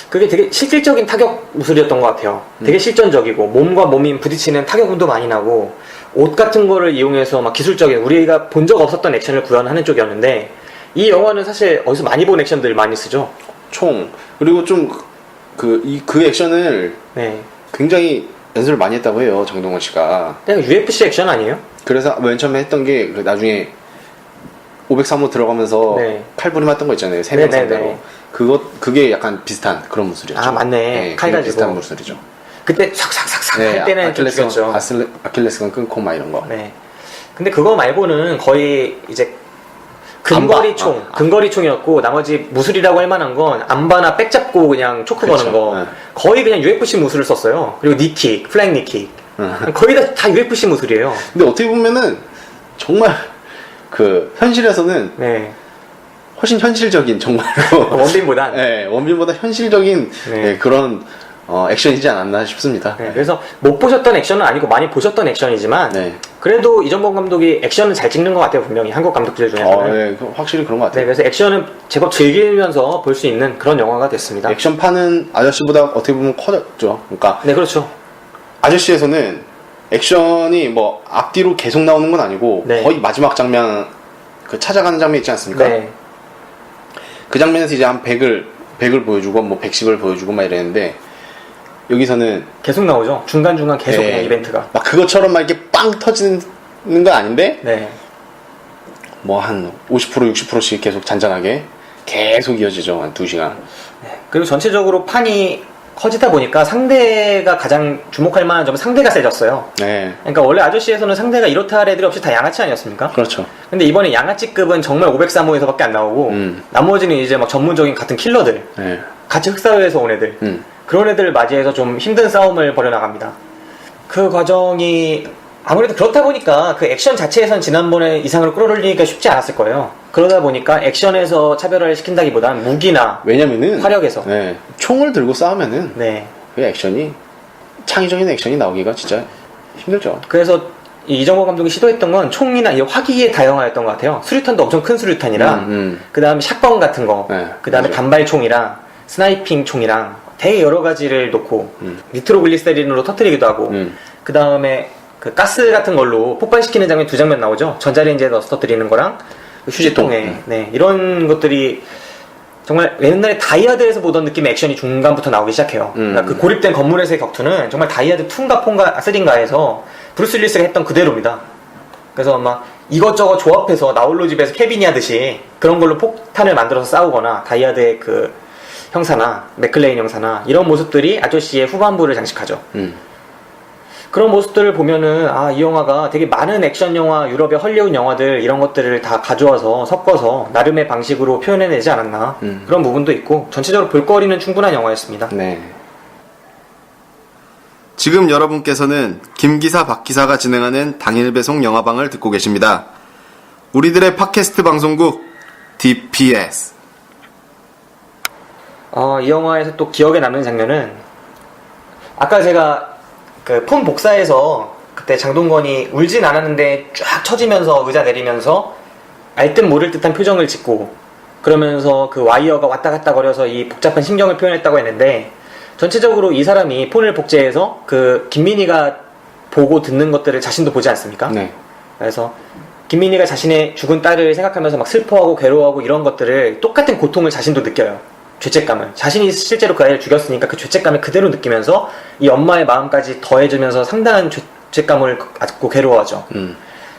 그게 되게 실질적인 타격 무술이었던 것 같아요. 되게 실전적이고 몸과 몸이 부딪히는 타격운도 많이 나고 옷 같은 거를 이용해서 막 기술적인 우리가 본 적 없었던 액션을 구현하는 쪽이었는데 이 영화는 사실 어디서 많이 본 액션들 많이 쓰죠. 총 그리고 좀 그 액션을 네. 굉장히 연습을 많이 했다고 해요 장동건 씨가. 그냥 UFC 액션 아니에요? 그래서 맨 처음에 했던 게 나중에 503호 들어가면서 네. 칼부림했던 거 있잖아요. 3명 네네네. 상대로. 그게 약간 비슷한 그런 무술이었죠. 아, 맞네. 칼 그게 가지고. 비슷한 무술이죠. 그때 싹싹싹싹 할 때는 좀 죽였죠. 아킬레스건 끊고 막 이런 거. 네. 근데 그거 말고는 거의 이제 근거리총, 근거리총이었고 나머지 무술이라고 할 만한 건 암바나 백 잡고 그냥 초크 그렇죠. 거는 거 네. 거의 그냥 UFC 무술을 썼어요. 그리고 니킥, 플랭 니킥 거의 다 UFC 무술이에요. 근데 어떻게 보면은 정말 그 현실에서는 네. 훨씬 현실적인 정말로 원빈보단. 네, 원빈보다 현실적인 네. 네, 그런 액션이지 않았나 싶습니다. 네, 그래서 못 보셨던 액션은 아니고 많이 보셨던 액션이지만 네. 그래도 이정범 감독이 액션은 잘 찍는 것 같아요. 분명히 한국 감독들 중에서는. 네, 확실히 그런 것 같아요. 네, 그래서 액션은 제법 즐기면서 볼 수 있는 그런 영화가 됐습니다. 액션파는 아저씨보다 어떻게 보면 커졌죠. 그러니까 네, 그렇죠. 아저씨에서는 액션이 뭐 앞뒤로 계속 나오는 건 아니고 네. 거의 마지막 장면 그 찾아가는 장면 있지 않습니까? 네, 그 장면에서 이제 한 100을 보여주고 뭐 110을 보여주고 막 이랬는데 여기서는 계속 나오죠. 중간중간 계속 네. 그냥 이벤트가. 막 그것처럼 막 이렇게 빵 터지는 건 아닌데 네, 뭐 한 50% 60%씩 계속 잔잔하게 계속 이어지죠. 한 2시간. 그리고 전체적으로 판이 커지다 보니까 상대가 가장 주목할 만한 점은 상대가 세졌어요. 네. 그러니까 원래 아저씨에서는 상대가 이렇다 할 애들이 없이 다 양아치 아니었습니까? 그렇죠. 근데 이번에 양아치급은 정말 503호에서밖에 안 나오고 나머지는 이제 막 전문적인 같은 킬러들 네. 같이 흑사회에서 온 애들 그런 애들을 맞이해서 좀 힘든 싸움을 벌여나갑니다. 그 과정이 아무래도 그렇다 보니까 그 액션 자체에선 지난번에 이상으로 끌어올리기가 쉽지 않았을 거예요. 그러다 보니까 액션에서 차별화를 시킨다기보단 무기나 왜냐면은 화력에서. 네, 총을 들고 싸우면은 네. 그 액션이 창의적인 액션이 나오기가 진짜 힘들죠. 그래서 이 이정호 감독이 시도했던 건 총이나 이 화기에 다양화였던 것 같아요. 수류탄도 엄청 큰 수류탄이랑 그 다음에 샷건 같은 거, 네, 그 다음에 맞아요. 단발총이랑 스나이핑 총이랑 되게 여러 가지를 놓고 니트로글리세린으로 터뜨리기도 하고 그 다음에 그 가스 같은 걸로 폭발시키는 장면 2장면 나오죠. 전자레인지에 넣어서 터뜨리는 거랑 그 휴지통에 네, 이런 것들이 정말 옛날에 다이아드에서 보던 느낌의 액션이 중간부터 나오기 시작해요. 그러니까 그 고립된 건물에서의 격투는 정말 다이아드 2인가 3인가에서 브루스 윌리스가 했던 그대로입니다. 그래서 막 이것저것 조합해서 나홀로 집에서 케빈이 하듯이 그런 걸로 폭탄을 만들어서 싸우거나 다이아드의 그 형사나 맥클레인 형사나 이런 모습들이 아저씨의 후반부를 장식하죠. 그런 모습들을 보면은 이 영화가 되게 많은 액션 영화, 유럽의 헐리우드 영화들 이런 것들을 다 가져와서 섞어서 나름의 방식으로 표현해내지 않았나 그런 부분도 있고 전체적으로 볼거리는 충분한 영화였습니다. 네. 지금 여러분께서는 김기사 박기사가 진행하는 당일 배송 영화방을 듣고 계십니다. 우리들의 팟캐스트 방송국 DPS. 이 영화에서 또 기억에 남는 장면은 아까 제가 그 폰 복사해서 그때 장동건이 울진 않았는데 쫙 처지면서 의자 내리면서 알 듯 모를 듯한 표정을 짓고 그러면서 그 와이어가 왔다 갔다 거려서 이 복잡한 신경을 표현했다고 했는데 전체적으로 이 사람이 폰을 복제해서 그 김민희가 보고 듣는 것들을 자신도 보지 않습니까? 네. 그래서 김민희가 자신의 죽은 딸을 생각하면서 막 슬퍼하고 괴로워하고 이런 것들을 똑같은 고통을 자신도 느껴요. 죄책감을. 자신이 실제로 그 아이를 죽였으니까 그 죄책감을 그대로 느끼면서 이 엄마의 마음까지 더해주면서 상당한 죄책감을 갖고 괴로워하죠.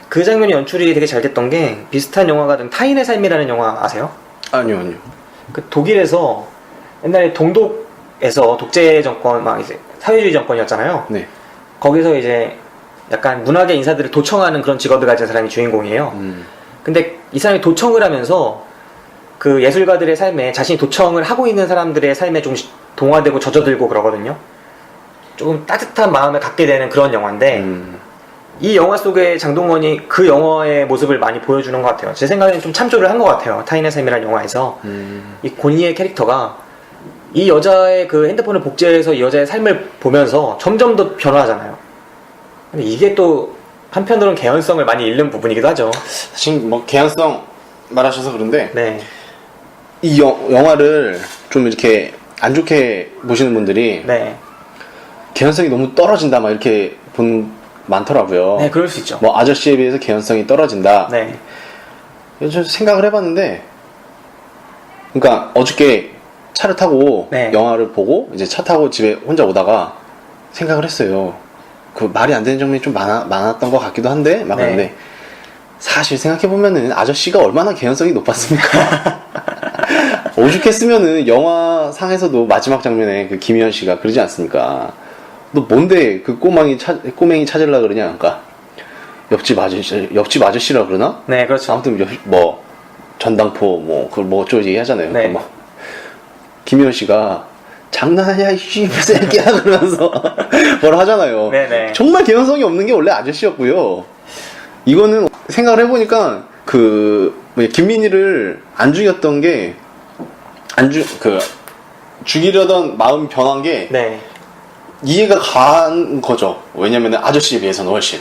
그 장면이 연출이 되게 잘 됐던 게 비슷한 영화가 된 타인의 삶이라는 영화 아세요? 아니요. 그 독일에서 옛날에 동독에서 독재 정권 막 이제 사회주의 정권이었잖아요. 네. 거기서 이제 약간 문학의 인사들을 도청하는 그런 직업을 가진 사람이 주인공이에요. 근데 이 사람이 도청을 하면서 그 예술가들의 삶에 자신이 도청을 하고 있는 사람들의 삶에 좀 동화되고 젖어들고 그러거든요. 조금 따뜻한 마음을 갖게 되는 그런 영화인데 이 영화 속에 장동건이 그 영화의 모습을 많이 보여주는 것 같아요. 제 생각에는 좀 참조를 한 것 같아요. 타인의 삶이라는 영화에서 이 고니의 캐릭터가 이 여자의 그 핸드폰을 복제해서 이 여자의 삶을 보면서 점점 더 변화하잖아요. 근데 이게 또 한편으로는 개연성을 많이 잃는 부분이기도 하죠. 사실 뭐 개연성 말하셔서 그런데 네. 이 영화를 좀 이렇게 안 좋게 보시는 분들이 네. 개연성이 너무 떨어진다 막 이렇게 본 많더라고요. 네, 그럴 수 있죠. 뭐 아저씨에 비해서 개연성이 떨어진다. 네. 좀 생각을 해봤는데, 그러니까 어저께 차를 타고 네. 영화를 보고 이제 차 타고 집에 혼자 오다가 생각을 했어요. 그 말이 안 되는 장면이 좀 많았던 것 같기도 한데 막 네. 그런데 사실 생각해보면은 아저씨가 얼마나 개연성이 높았습니까? 오죽했으면은 영화상에서도 마지막 장면에 그 김희연 씨가 그러지 않습니까? 너 뭔데 그 꼬맹이 찾으려 그러냐? 그러니까 옆집 아저씨라 그러나? 네, 그렇죠. 아무튼 뭐 전당포 뭐 그걸 뭐 어쩌고 얘기하잖아요. 네. 뭐 김희원 씨가 장난하냐 이씨 새끼야 그러면서 뭐라 하잖아요. 네네. 정말 개연성이 없는 게 원래 아저씨였고요. 이거는 생각을 해보니까 김민희를 안 죽였던 게 죽이려던 마음 변한 게 네. 이해가 간 거죠. 왜냐면 아저씨에 비해서는 훨씬.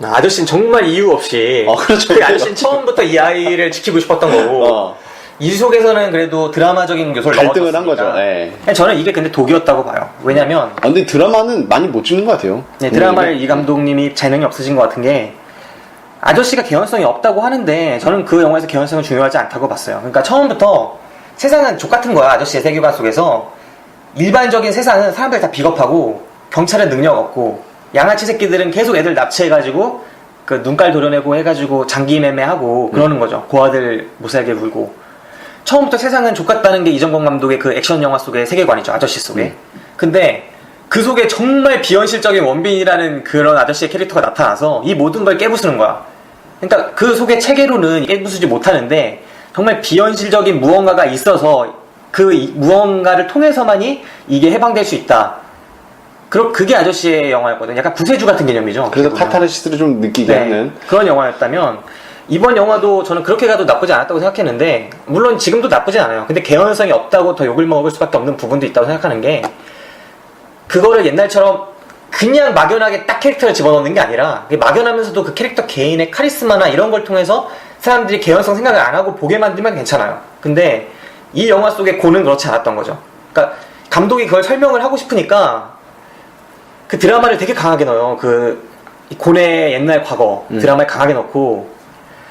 아저씨는 정말 이유 없이 그렇죠. 그 아저씨는 처음부터 이 아이를 지키고 싶었던 거고 이 속에서는 그래도 드라마적인 요소를 갈등을 한 넣어줬으니까. 거죠. 예. 저는 이게 근데 독이었다고 봐요. 왜냐면 근데 드라마는 많이 못 찍는 것 같아요. 네, 드라마를 이 감독님이 재능이 없으신 것 같은 게 아저씨가 개연성이 없다고 하는데 저는 그 영화에서 개연성은 중요하지 않다고 봤어요. 그러니까 처음부터 세상은 족같은 거야. 아저씨의 세계관 속에서 일반적인 세상은 사람들이 다 비겁하고 경찰은 능력 없고 양아치 새끼들은 계속 애들 납치해가지고 그 눈깔 도려내고 해가지고 장기 매매하고 그러는 거죠. 고아들 못살게 굴고 처음부터 세상은 족같다는 게 이정건 감독의 그 액션 영화 속의 세계관이죠. 아저씨 속에. 근데 그 속에 정말 비현실적인 원빈이라는 그런 아저씨의 캐릭터가 나타나서 이 모든 걸 깨부수는 거야. 그러니까 그 속의 체계로는 깨부수지 못하는데 정말 비현실적인 무언가가 있어서 그 무언가를 통해서만이 이게 해방될 수 있다. 그게 아저씨의 영화였거든요. 약간 구세주 같은 개념이죠. 그래서 카타르시스를 좀 느끼게 하는 그런 영화였다면 이번 영화도 저는 그렇게 가도 나쁘지 않았다고 생각했는데 물론 지금도 나쁘진 않아요. 근데 개연성이 없다고 더 욕을 먹을 수밖에 없는 부분도 있다고 생각하는 게 그거를 옛날처럼 그냥 막연하게 딱 캐릭터를 집어넣는 게 아니라 막연하면서도 그 캐릭터 개인의 카리스마나 이런 걸 통해서 사람들이 개연성 생각을 안 하고 보게 만들면 괜찮아요. 근데 이 영화 속의 고는 그렇지 않았던 거죠. 그러니까 감독이 그걸 설명을 하고 싶으니까 그 드라마를 되게 강하게 넣어요. 그 곤의 옛날 과거 드라마에 강하게 넣고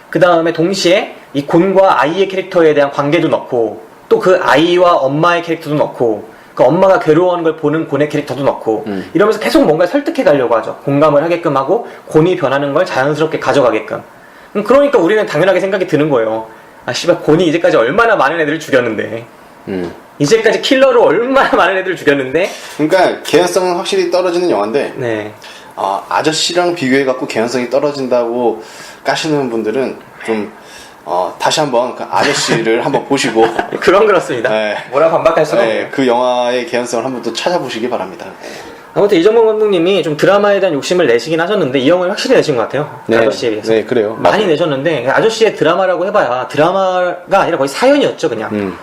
그 다음에 동시에 이 곤과 아이의 캐릭터에 대한 관계도 넣고 또 그 아이와 엄마의 캐릭터도 넣고 그 엄마가 괴로워하는 걸 보는 곤의 캐릭터도 넣고 이러면서 계속 뭔가 설득해 가려고 하죠. 공감을 하게끔 하고 곤이 변하는 걸 자연스럽게 가져가게끔. 그러니까 우리는 당연하게 생각이 드는 거예요. 아 씨발 곤이 이제까지 얼마나 많은 애들을 죽였는데 이제까지 킬러로 얼마나 많은 애들을 죽였는데 그러니까 개연성은 확실히 떨어지는 영화인데 네. 아저씨랑 비교해갖고 개연성이 떨어진다고 까시는 분들은 좀 다시 한번 그 아저씨를 한번 보시고 그건 그렇습니다. 네. 뭐라 반박할 수는 없네요. 네, 그 영화의 개연성을 한번 또 찾아보시기 바랍니다. 네. 아무튼 이정건 감독님이 좀 드라마에 대한 욕심을 내시긴 하셨는데 이 영화를 확실히 내신 것 같아요. 네. 아저씨에 비해서. 네, 그래요. 많이 맞아요. 내셨는데 아저씨의 드라마라고 해봐야 드라마가 아니라 거의 사연이었죠 그냥.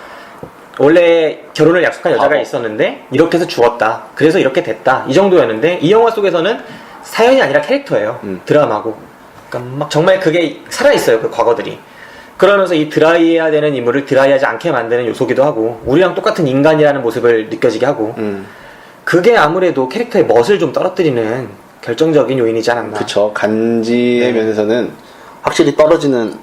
원래 결혼을 약속한 여자가 있었는데 이렇게 해서 죽었다. 그래서 이렇게 됐다. 이 정도였는데 이 영화 속에서는 사연이 아니라 캐릭터예요. 드라마고. 그러니까 막 정말 그게 살아있어요. 그 과거들이. 그러면서 이 드라이해야 되는 인물을 드라이하지 않게 만드는 요소기도 하고 우리랑 똑같은 인간이라는 모습을 느껴지게 하고 그게 아무래도 캐릭터의 멋을 좀 떨어뜨리는 결정적인 요인이지 않았나. 그쵸. 간지의 면에서는 확실히 떨어지는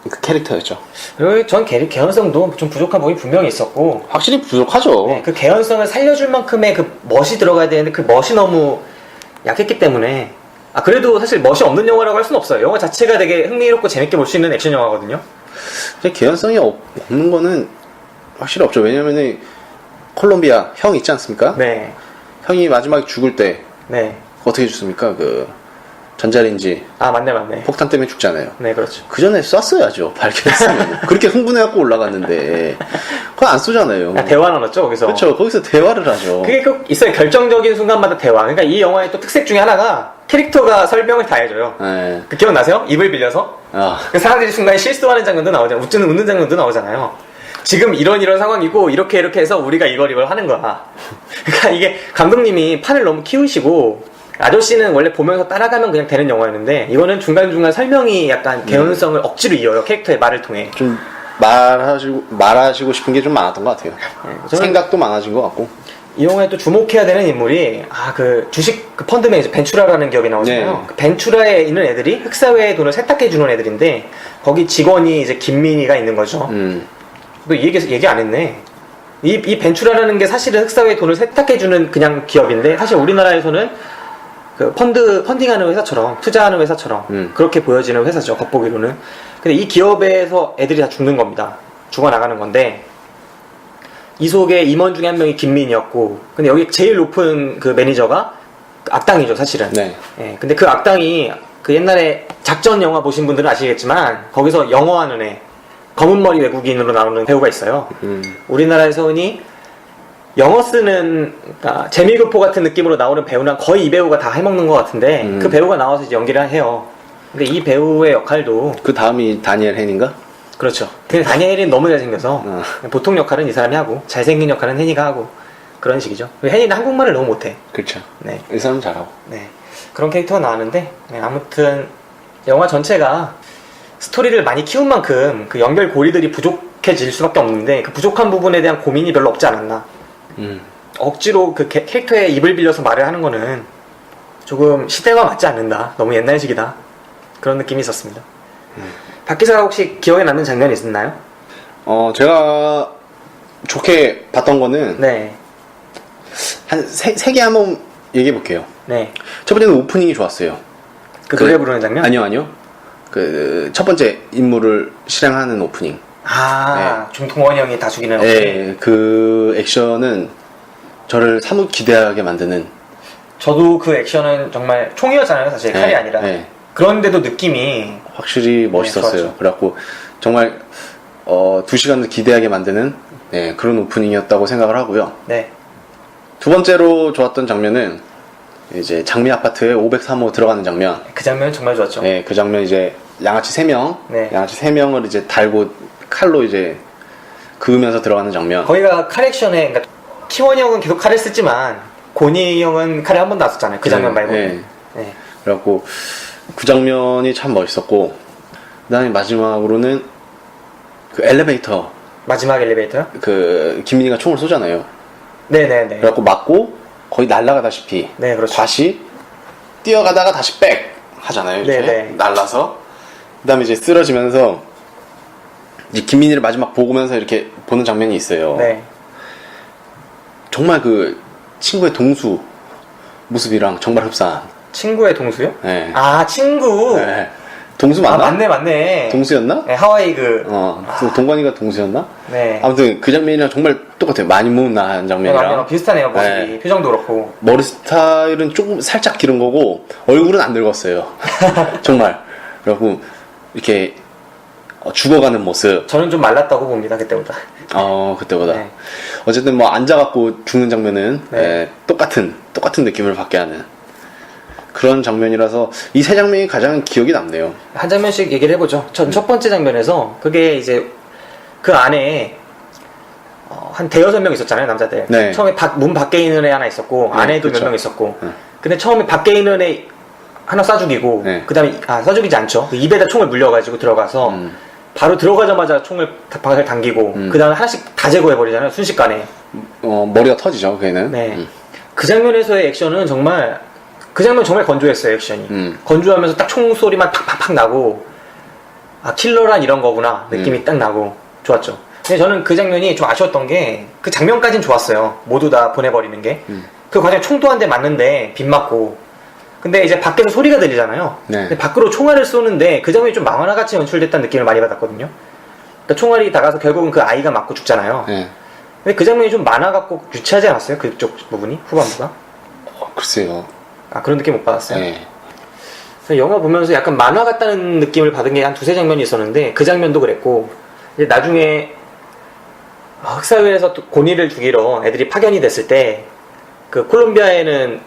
그 캐릭터였죠. 그리고 전 개연성도 좀 부족한 부분이 분명히 있었고 확실히 부족하죠. 네, 그 개연성을 살려줄 만큼의 그 멋이 들어가야 되는데 그 멋이 너무 약했기 때문에 그래도 사실 멋이 없는 영화라고 할 수는 없어요. 영화 자체가 되게 흥미롭고 재밌게 볼 수 있는 액션 영화거든요. 개연성이 없는 거는 확실히 없죠. 왜냐면은 콜롬비아 형 있지 않습니까? 네. 형이 마지막에 죽을 때 네. 어떻게 죽습니까? 그 전자레인지 맞네. 폭탄 때문에 죽잖아요. 네, 그렇죠. 그 전에 쐈어야죠. 발견했으면. 그렇게 흥분해갖고 올라갔는데 그거 안 쏘잖아요. 대화 나눴죠 거기서. 그렇죠. 거기서 대화를 하죠. 그게 꼭 있어요. 결정적인 순간마다 대화. 그러니까 이 영화의 또 특색 중에 하나가 캐릭터가 설명을 다 해줘요. 네. 그 기억나세요? 입을 빌려서 그 사람들이 순간에 실수하는 장면도 나오잖아요. 웃는 장면도 나오잖아요. 지금 이런 상황이고 이렇게 해서 우리가 이걸 하는 거야. 그러니까 이게 감독님이 판을 너무 키우시고 아저씨는 원래 보면서 따라가면 그냥 되는 영화였는데 이거는 중간중간 설명이 약간 개연성을 억지로 이어요. 캐릭터의 말을 통해. 좀 말하시고 싶은 게 좀 많았던 것 같아요. 저는 생각도 많아진 것 같고. 이 영화에 또 주목해야 되는 인물이 그 주식 그 펀드 매니저 벤추라라는 기업이 나오잖아요. 네. 그 벤추라에 있는 애들이 흑사회의 돈을 세탁해 주는 애들인데 거기 직원이 이제 김민희가 있는 거죠. 너 이 얘기 안 했네. 이 벤추라라는 게 사실은 흑사회의 돈을 세탁해 주는 그냥 기업인데 사실 우리나라에서는 그 펀딩하는 회사처럼 투자하는 회사처럼 그렇게 보여지는 회사죠. 겉보기로는. 근데 이 기업에서 애들이 다 죽는 겁니다. 죽어나가는 건데 이 속에 임원 중에 한 명이 김민이었고 근데 여기 제일 높은 그 매니저가 악당이죠, 사실은. 네. 예, 근데 그 악당이 그 옛날에 작전 영화 보신 분들은 아시겠지만 거기서 영어하는 애, 검은 머리 외국인으로 나오는 배우가 있어요. 우리나라에서 흔히 영어 쓰는 그러니까 재미교포 같은 느낌으로 나오는 배우는 거의 이 배우가 다 해먹는 것 같은데 그 배우가 나와서 이제 연기를 해요. 근데 이 배우의 역할도 그 다음이 다니엘 헨인가? 그렇죠. 근데 다니엘이 너무 잘생겨서 보통 역할은 이 사람이 하고 잘생긴 역할은 헨이가 하고 그런 식이죠. 헨이는 한국말을 너무 못해. 그렇죠. 네. 이 사람 잘하고. 네. 그런 캐릭터가 나왔는데 네, 아무튼 영화 전체가 스토리를 많이 키운 만큼 그 연결 고리들이 부족해질 수밖에 없는데 그 부족한 부분에 대한 고민이 별로 없지 않았나. 억지로 그 캐릭터의 입을 빌려서 말을 하는 거는 조금 시대와 맞지 않는다. 너무 옛날식이다. 그런 느낌이 있었습니다. 박 기자가 혹시 기억에 남는 장면이 있었나요? 제가 좋게 봤던 거는 네. 한 세 개 한번 얘기해 볼게요. 네. 첫 번째는 오프닝이 좋았어요. 그 노래 부르는 장면? 아니요. 그 첫 번째 임무를 실행하는 오프닝. 중통원 형이 다 죽이는 네, 그 액션은 저를 사뭇 기대하게 만드는. 저도 그 액션은 정말 총이었잖아요, 사실. 네, 칼이 아니라. 네. 그런데도 느낌이 확실히 멋있었어요. 좋았죠. 그래갖고 정말 2시간을 기대하게 만드는 그런 오프닝이었다고 생각을 하고요. 네. 두 번째로 좋았던 장면은 이제 장미 아파트에 503호 들어가는 장면. 그 장면은 정말 좋았죠. 네, 그 장면 이제 양아치 3명, 네. 양아치 3명을 이제 달고 칼로 이제 그으면서 들어가는 장면. 거기가 칼 액션에, 그러니까 키원이 형은 계속 칼을 쓰지만 고니 형은 칼을 한 번도 안 썼잖아요. 그 장면 말고. 네. 네. 그래갖고 그 장면이 참 멋있었고, 그다음에 마지막으로는 그 엘리베이터, 마지막 엘리베이터요? 그 김민희가 총을 쏘잖아요. 네네네. 그래갖고 맞고 거의 날아가다시피 네, 그렇죠. 다시 뛰어가다가 다시 백 하잖아요. 이렇게 네. 날라서 그다음에 이제 쓰러지면서 이제 김민희를 마지막 보면서 이렇게 보는 장면이 있어요. 네. 정말 그 친구의 동수 모습이랑 정말 흡사한. 친구의 동수요? 네. 아, 친구. 네. 동수 맞나? 맞네. 동수였나? 네, 하와이 동건이가 동수였나? 네. 아무튼 그 장면이랑 정말 똑같아요. 많이 못난 네, 장면이랑. 맞네요. 비슷하네요, 모습이. 네. 표정도 그렇고. 머리 스타일은 조금 살짝 기른 거고 얼굴은 안 늙었어요. 정말. 그래갖고 이렇게 죽어가는 모습. 저는 좀 말랐다고 봅니다, 그때보다. 그때보다. 네. 어쨌든 뭐 앉아갖고 죽는 장면은 네. 똑같은 느낌을 받게 하는 그런 장면이라서 이 세 장면이 가장 기억이 남네요. 한 장면씩 얘기를 해보죠. 전 첫 번째 장면에서 그게 이제 그 안에 한 대여섯 명 있었잖아요, 남자들. 네. 처음에 문 밖에 있는 애 하나 있었고 네, 안에도 그쵸. 몇 명 있었고. 네. 근데 처음에 밖에 있는 애 하나 쏴 죽이고 네. 그 다음에 쏴 죽이지 않죠. 그 입에다 총을 물려가지고 들어가서 바로 들어가자마자 총을 박을 당기고 그 다음에 하나씩 다 제거해버리잖아요, 순식간에. 머리가 터지죠, 걔는. 네. 그 장면에서의 액션은 정말 그 장면 정말 건조했어요, 액션이. 건조하면서 딱 총소리만 팍팍팍 나고 킬러란 이런 거구나 느낌이 딱 나고 좋았죠. 근데 저는 그 장면이 좀 아쉬웠던 게 그 장면까진 좋았어요. 모두 다 보내버리는 게. 그 과정에 총도 한 대 맞는데 빗 맞고. 근데 이제 밖에서 소리가 들리잖아요. 네. 근데 밖으로 총알을 쏘는데 그 장면이 좀 만화같이 연출됐다는 느낌을 많이 받았거든요. 그러니까 총알이 나가서 결국은 그 아이가 맞고 죽잖아요. 네. 근데 그 장면이 좀 만화 같고 유치하지 않았어요? 그쪽 부분이? 후반부가? 글쎄요. 그런 느낌 못 받았어요? 네. 그래서 영화 보면서 약간 만화 같다는 느낌을 받은 게 한 두세 장면이 있었는데 그 장면도 그랬고 이제 나중에 흑사회에서 또 고니를 죽이러 애들이 파견이 됐을 때 그 콜롬비아에는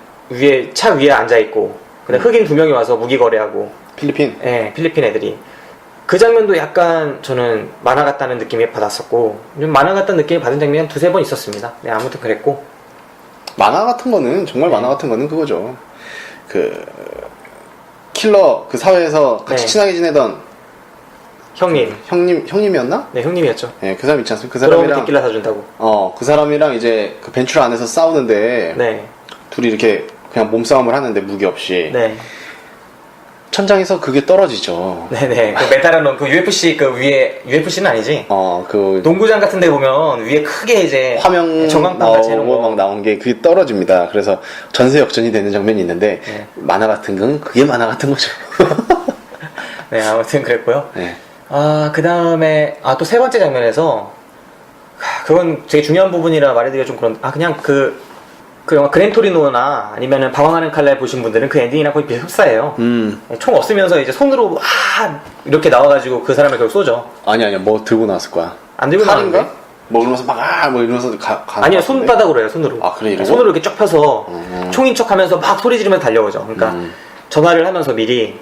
차 위에 앉아있고 근데 흑인 두 명이 와서 무기 거래하고 필리핀. 예, 필리핀 애들이 그 장면도 약간 저는 만화 같다는 느낌이 받았었고 좀 만화 같다는 느낌을 받은 장면이 한 두세 번 있었습니다. 네, 아무튼 그랬고 만화 같은 거는 정말 만화 같은 거는 그거죠. 그 킬러 그 사회에서 같이 네. 친하게 지내던 형님이었나? 네, 형님이었죠. 네, 그 사람 있지 않습니까? 그 그러면 사람이랑 데킬라 사준다고. 그 사람이랑 이제 그 벤츄라 안에서 싸우는데 네, 둘이 이렇게 그냥 몸싸움을 하는데 무기 없이 네, 천장에서 그게 떨어지죠. 네네. 그 메달을 넣은 그 UFC 그 위에 UFC는 아니지. 그 농구장 같은 데 보면 위에 크게 이제 화면 전광판 같이 해놓은 나오고 거. 막 나온 게 그게 떨어집니다. 그래서 전세 역전이 되는 장면이 있는데 네. 만화 같은 건 그게 만화 같은 거죠. 네, 아무튼 그랬고요. 네. 그 다음에 또 세 번째 장면에서 그건 되게 중요한 부분이라 말해드리기가 좀 그런 그냥 그 그 영화 그랜토리노나 아니면은 방황하는 칼날 보신 분들은 그 엔딩이랑 거의 흡사해요. 총 없으면서 이제 손으로 막 이렇게 나와가지고 그 사람을 결국 쏘죠. 아니야, 뭐 들고 나왔을 거야. 안 들고 칼인가? 나왔는데? 뭐 이러면서 뭐 이러면서 가는 아니요, 것 같은데? 손바닥으로 해요, 손으로. 아, 그래, 이러고? 손으로 이렇게 쫙 펴서 총인 척 하면서 막 소리 지르면서 달려오죠. 그러니까 전화를 하면서 미리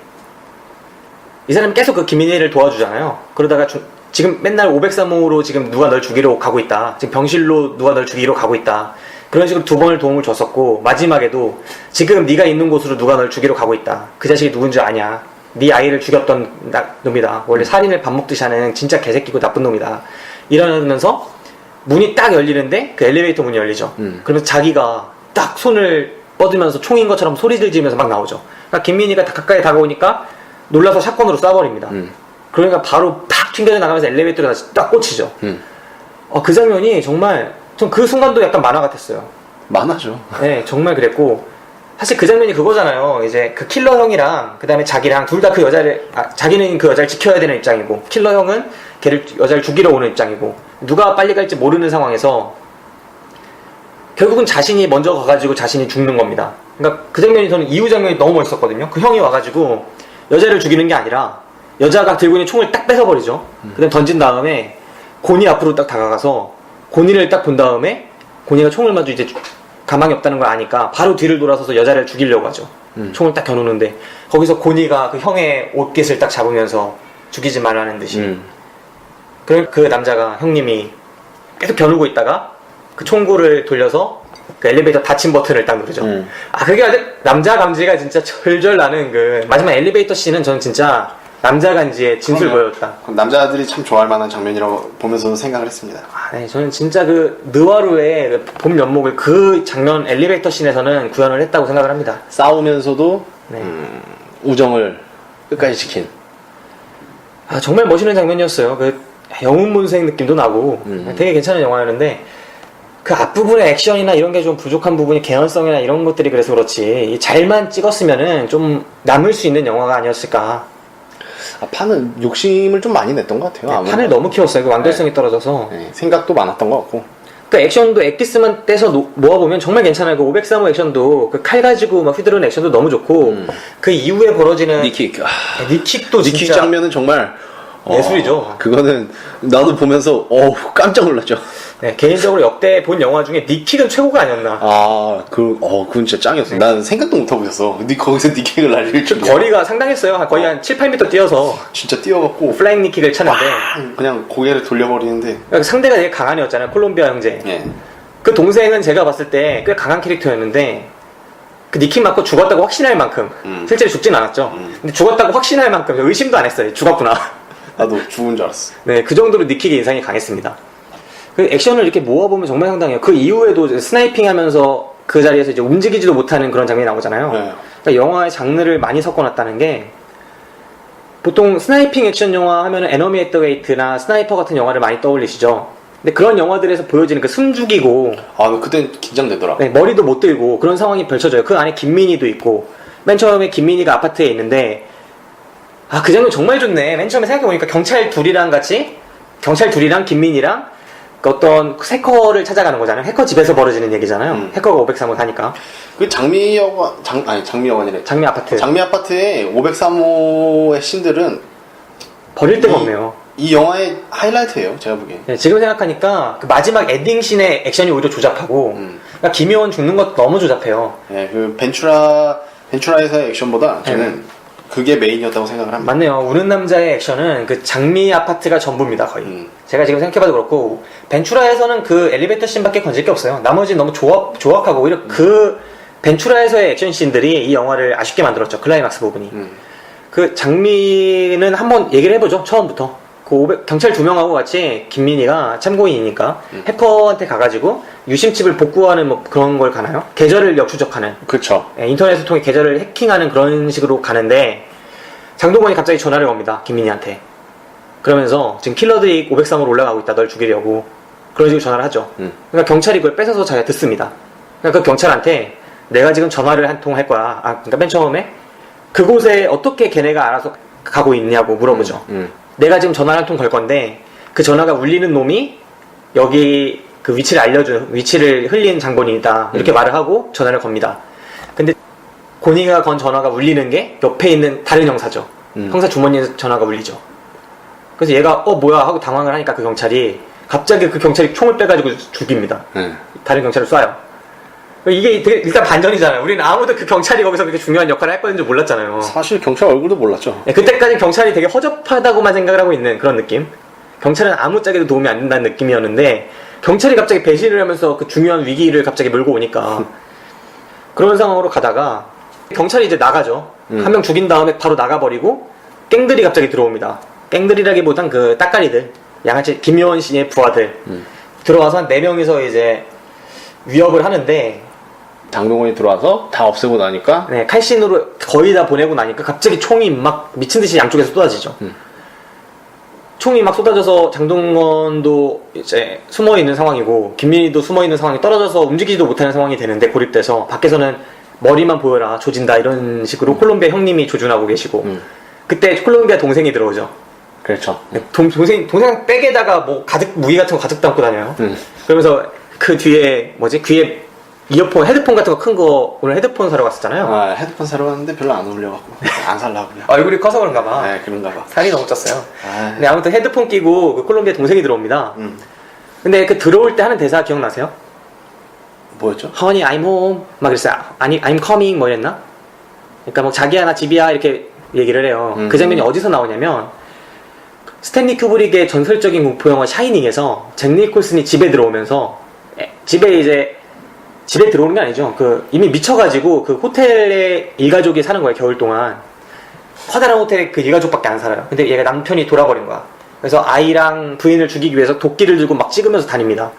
이 사람이 계속 그 김민희를 도와주잖아요. 그러다가 지금 맨날 503호로 지금 누가 널 죽이러 가고 있다. 지금 병실로 누가 널 죽이러 가고 있다. 그런 식으로 2번을 도움을 줬었고, 마지막에도 지금 네가 있는 곳으로 누가 널 죽이러 가고 있다. 그 자식이 누군지 아냐. 네 아이를 죽였던 놈이다. 원래 살인을 밥 먹듯이 하는 진짜 개새끼고 나쁜 놈이다. 이러면서 문이 딱 열리는데 그 엘리베이터 문이 열리죠. 그러면서 자기가 딱 손을 뻗으면서 총인 것처럼 소리를 지르면서 막 나오죠. 그러니까 김민희가 가까이 다가오니까 놀라서 샷건으로 쏴버립니다. 그러니까 바로 팍 튕겨져 나가면서 엘리베이터에 다시 딱 꽂히죠. 그 장면이 정말 전 그 순간도 약간 만화 같았어요. 만화죠. 네, 정말 그랬고 사실 그 장면이 그거잖아요. 이제 그 킬러 형이랑 그 다음에 자기랑 둘 다 그 여자를 자기는 그 여자를 지켜야 되는 입장이고 킬러 형은 여자를 죽이러 오는 입장이고 누가 빨리 갈지 모르는 상황에서 결국은 자신이 먼저 가가지고 자신이 죽는 겁니다. 그러니까 그 장면이 저는 이후 장면이 너무 멋있었거든요. 그 형이 와가지고 여자를 죽이는 게 아니라 여자가 들고 있는 총을 딱 뺏어버리죠. 그다음 던진 다음에 고니 앞으로 딱 다가가서 고니를 딱 본 다음에 고니가 총을 마주 이제 가망이 없다는 걸 아니까 바로 뒤를 돌아서서 여자를 죽이려고 하죠. 총을 딱 겨누는데 거기서 고니가 그 형의 옷깃을 딱 잡으면서 죽이지 말라는 듯이 그 남자가 형님이 계속 겨누고 있다가 그 총구를 돌려서 그 엘리베이터 닫힌 버튼을 딱 누르죠. 그게 아주 남자 감지가 진짜 절절 나는 그 마지막 엘리베이터 씬은 저는 진짜 남자 감지의 진술 보였다. 남자들이 참 좋아할 만한 장면이라고 보면서 생각을 했습니다. 네, 저는 진짜 그 느와르의 그 봄 연목을 그 장면 엘리베이터 씬에서는 구현을 했다고 생각을 합니다. 싸우면서도 네. 우정을 끝까지 지킨. 정말 멋있는 장면이었어요. 그 영웅문생 느낌도 나고 되게 괜찮은 영화였는데 그 앞부분의 액션이나 이런 게 좀 부족한 부분이 개연성이나 이런 것들이 그래서 그렇지 잘만 찍었으면은 좀 남을 수 있는 영화가 아니었을까. 판은 욕심을 좀 많이 냈던 것 같아요. 네, 판을 너무 키웠어요. 그 완결성이 떨어져서. 네, 생각도 많았던 것 같고. 그 액션도 액기스만 떼서 모아보면 정말 괜찮아요. 그 503호 액션도 그 칼 가지고 막 휘두르는 액션도 너무 좋고 그 이후에 벌어지는 니킥. 니킥도 니킥 진짜 장면은 정말 예술이죠. 그거는 나도 보면서 깜짝 놀랐죠. 네, 개인적으로 역대 본 영화 중에 니킥은 최고가 아니었나. 그건 진짜 짱이었어. 난 생각도 못하고 있었어. 거기서 니킥을 날릴 줄. 거리가 상당했어요. 거의 한 7, 8m 뛰어서 진짜 뛰어갖고 플라잉 니킥을 쳤는데 그냥 고개를 돌려버리는데. 그러니까 상대가 되게 강한 애였잖아요. 콜롬비아 형제. 예. 그 동생은 제가 봤을 때 꽤 강한 캐릭터였는데 그 니킥 맞고 죽었다고 확신할 만큼 실제로 죽진 않았죠. 근데 죽었다고 확신할 만큼 의심도 안 했어요. 죽었구나. 나도 죽은 줄 알았어. 네, 그 정도로 니킥의 인상이 강했습니다. 그 액션을 이렇게 모아보면 정말 상당해요. 그 이후에도 스나이핑 하면서 그 자리에서 이제 움직이지도 못하는 그런 장면이 나오잖아요. 네. 그러니까 영화의 장르를 많이 섞어놨다는 게 보통 스나이핑 액션 영화 하면은 에너미 앳 더 게이트나 스나이퍼 같은 영화를 많이 떠올리시죠. 근데 그런 영화들에서 보여지는 그 숨죽이고 그땐 긴장되더라. 네, 머리도 못 들고 그런 상황이 펼쳐져요. 그 안에 김민희도 있고 맨 처음에 김민희가 아파트에 있는데 그 장면 정말 좋네. 맨 처음에 생각해보니까 경찰 둘이랑 김민희랑 그 어떤 해커를 찾아가는 거잖아요. 해커 집에서 벌어지는 얘기잖아요. 해커가 503호 사니까. 그 장미여관이래. 장미 아파트. 장미 아파트의 503호의 씬들은 버릴 데가 없네요. 이 영화의 하이라이트예요. 제가 보기엔. 네, 지금 생각하니까 그 마지막 엔딩 씬의 액션이 오히려 조잡하고 그러니까 김효원 죽는 것도 너무 조잡해요. 네, 그 벤츄라에서의 액션보다 저는 그게 메인이었다고 생각을 합니다. 맞네요. 우는 남자의 액션은 그 장미 아파트가 전부입니다, 거의. 제가 지금 생각해봐도 그렇고, 벤츄라에서는 그 엘리베이터 씬밖에 건질 게 없어요. 나머지는 너무 조악하고, 오히려 그 벤츄라에서의 액션 씬들이 이 영화를 아쉽게 만들었죠. 클라이막스 부분이. 그 장미는 한번 얘기를 해보죠, 처음부터. 경찰 2명하고 같이 김민희가 참고인이니까 해커한테 가가지고 유심칩을 복구하는 뭐 그런 걸 가나요? 계좌를 역추적하는. 그쵸. 인터넷을 통해 계좌를 해킹하는 그런 식으로 가는데 장동건이 갑자기 전화를 겁니다. 김민희한테. 그러면서 지금 킬러들이 503으로 올라가고 있다. 널 죽이려고. 그런 식으로 전화를 하죠. 그러니까 경찰이 그걸 뺏어서 자기가 듣습니다. 그러니까 그 경찰한테 내가 지금 전화를 한 통 할 거야. 그러니까 맨 처음에 그곳에 어떻게 걔네가 알아서 가고 있냐고 물어보죠. 내가 지금 전화를 한 통 걸 건데 그 전화가 울리는 놈이 여기 그 위치를 흘린 장본인이다. 이렇게 말을 하고 전화를 겁니다. 근데 고니가 건 전화가 울리는 게 옆에 있는 다른 형사죠. 형사 주머니에서 전화가 울리죠. 그래서 얘가 뭐야 하고 당황을 하니까 그 경찰이 갑자기 그 경찰이 총을 빼가지고 죽입니다. 다른 경찰을 쏴요. 이게 되게 일단 반전이잖아요. 우리는 아무도 그 경찰이 거기서 그렇게 중요한 역할을 할 거는 줄 몰랐잖아요. 사실 경찰 얼굴도 몰랐죠. 네, 그때까지 경찰이 되게 허접하다고만 생각을 하고 있는 그런 느낌. 경찰은 아무짝에도 도움이 안 된다는 느낌이었는데 경찰이 갑자기 배신을 하면서 그 중요한 위기를 갑자기 몰고 오니까 그런 상황으로 가다가 경찰이 이제 나가죠. 한 명 죽인 다음에 바로 나가버리고 갱들이 갑자기 들어옵니다. 갱들이라기보단 그 따까리들, 양아치 김효원 씨의 부하들 들어와서 한 4명이서 이제 위협을 하는데 장동건이 들어와서 다 없애고 나니까 네, 칼신으로 거의 다 보내고 나니까 갑자기 총이 막 미친듯이 양쪽에서 쏟아지죠. 총이 막 쏟아져서 장동건도 이제 숨어있는 상황이고 김민희도 숨어있는 상황이 떨어져서 움직이지도 못하는 상황이 되는데 고립돼서 밖에서는 머리만 보여라 조진다 이런 식으로 콜롬비아 형님이 조준하고 계시고 그때 콜롬비아 동생이 들어오죠. 그렇죠. 동생 백에다가 뭐 무기 같은 거 가득 담고 다녀요. 그러면서 그 뒤에 귀에 이어폰, 헤드폰 같은 거 큰 거 오늘 헤드폰 사러 갔었잖아요. 헤드폰 사러 갔는데 별로 안 어울려갖고 안 살라고요. 얼굴이 커서 그런가 봐. 네, 그런가 봐. 살이 너무 쪘어요. 근데 아무튼 헤드폰 끼고 그 콜롬비아 동생이 들어옵니다. 근데 그 들어올 때 하는 대사 기억나세요? 뭐였죠? Honey, I'm home. 막 그랬어요. 아니, I'm coming. 뭐 이랬나? 그러니까 뭐 자기야 나 집이야 이렇게 얘기를 해요. 그 장면이 어디서 나오냐면 스탠리 큐브릭의 전설적인 공포 영화 샤이닝에서 잭 니콜슨이 집에 들어오면서 집에 들어오는 게 아니죠. 이미 미쳐가지고 그 호텔에 일가족이 사는 거예요. 겨울 동안 커다란 호텔에 그 일가족밖에 안 살아요. 근데 얘가 남편이 돌아버린 거야. 그래서 아이랑 부인을 죽이기 위해서 도끼를 들고 막 찍으면서 다닙니다.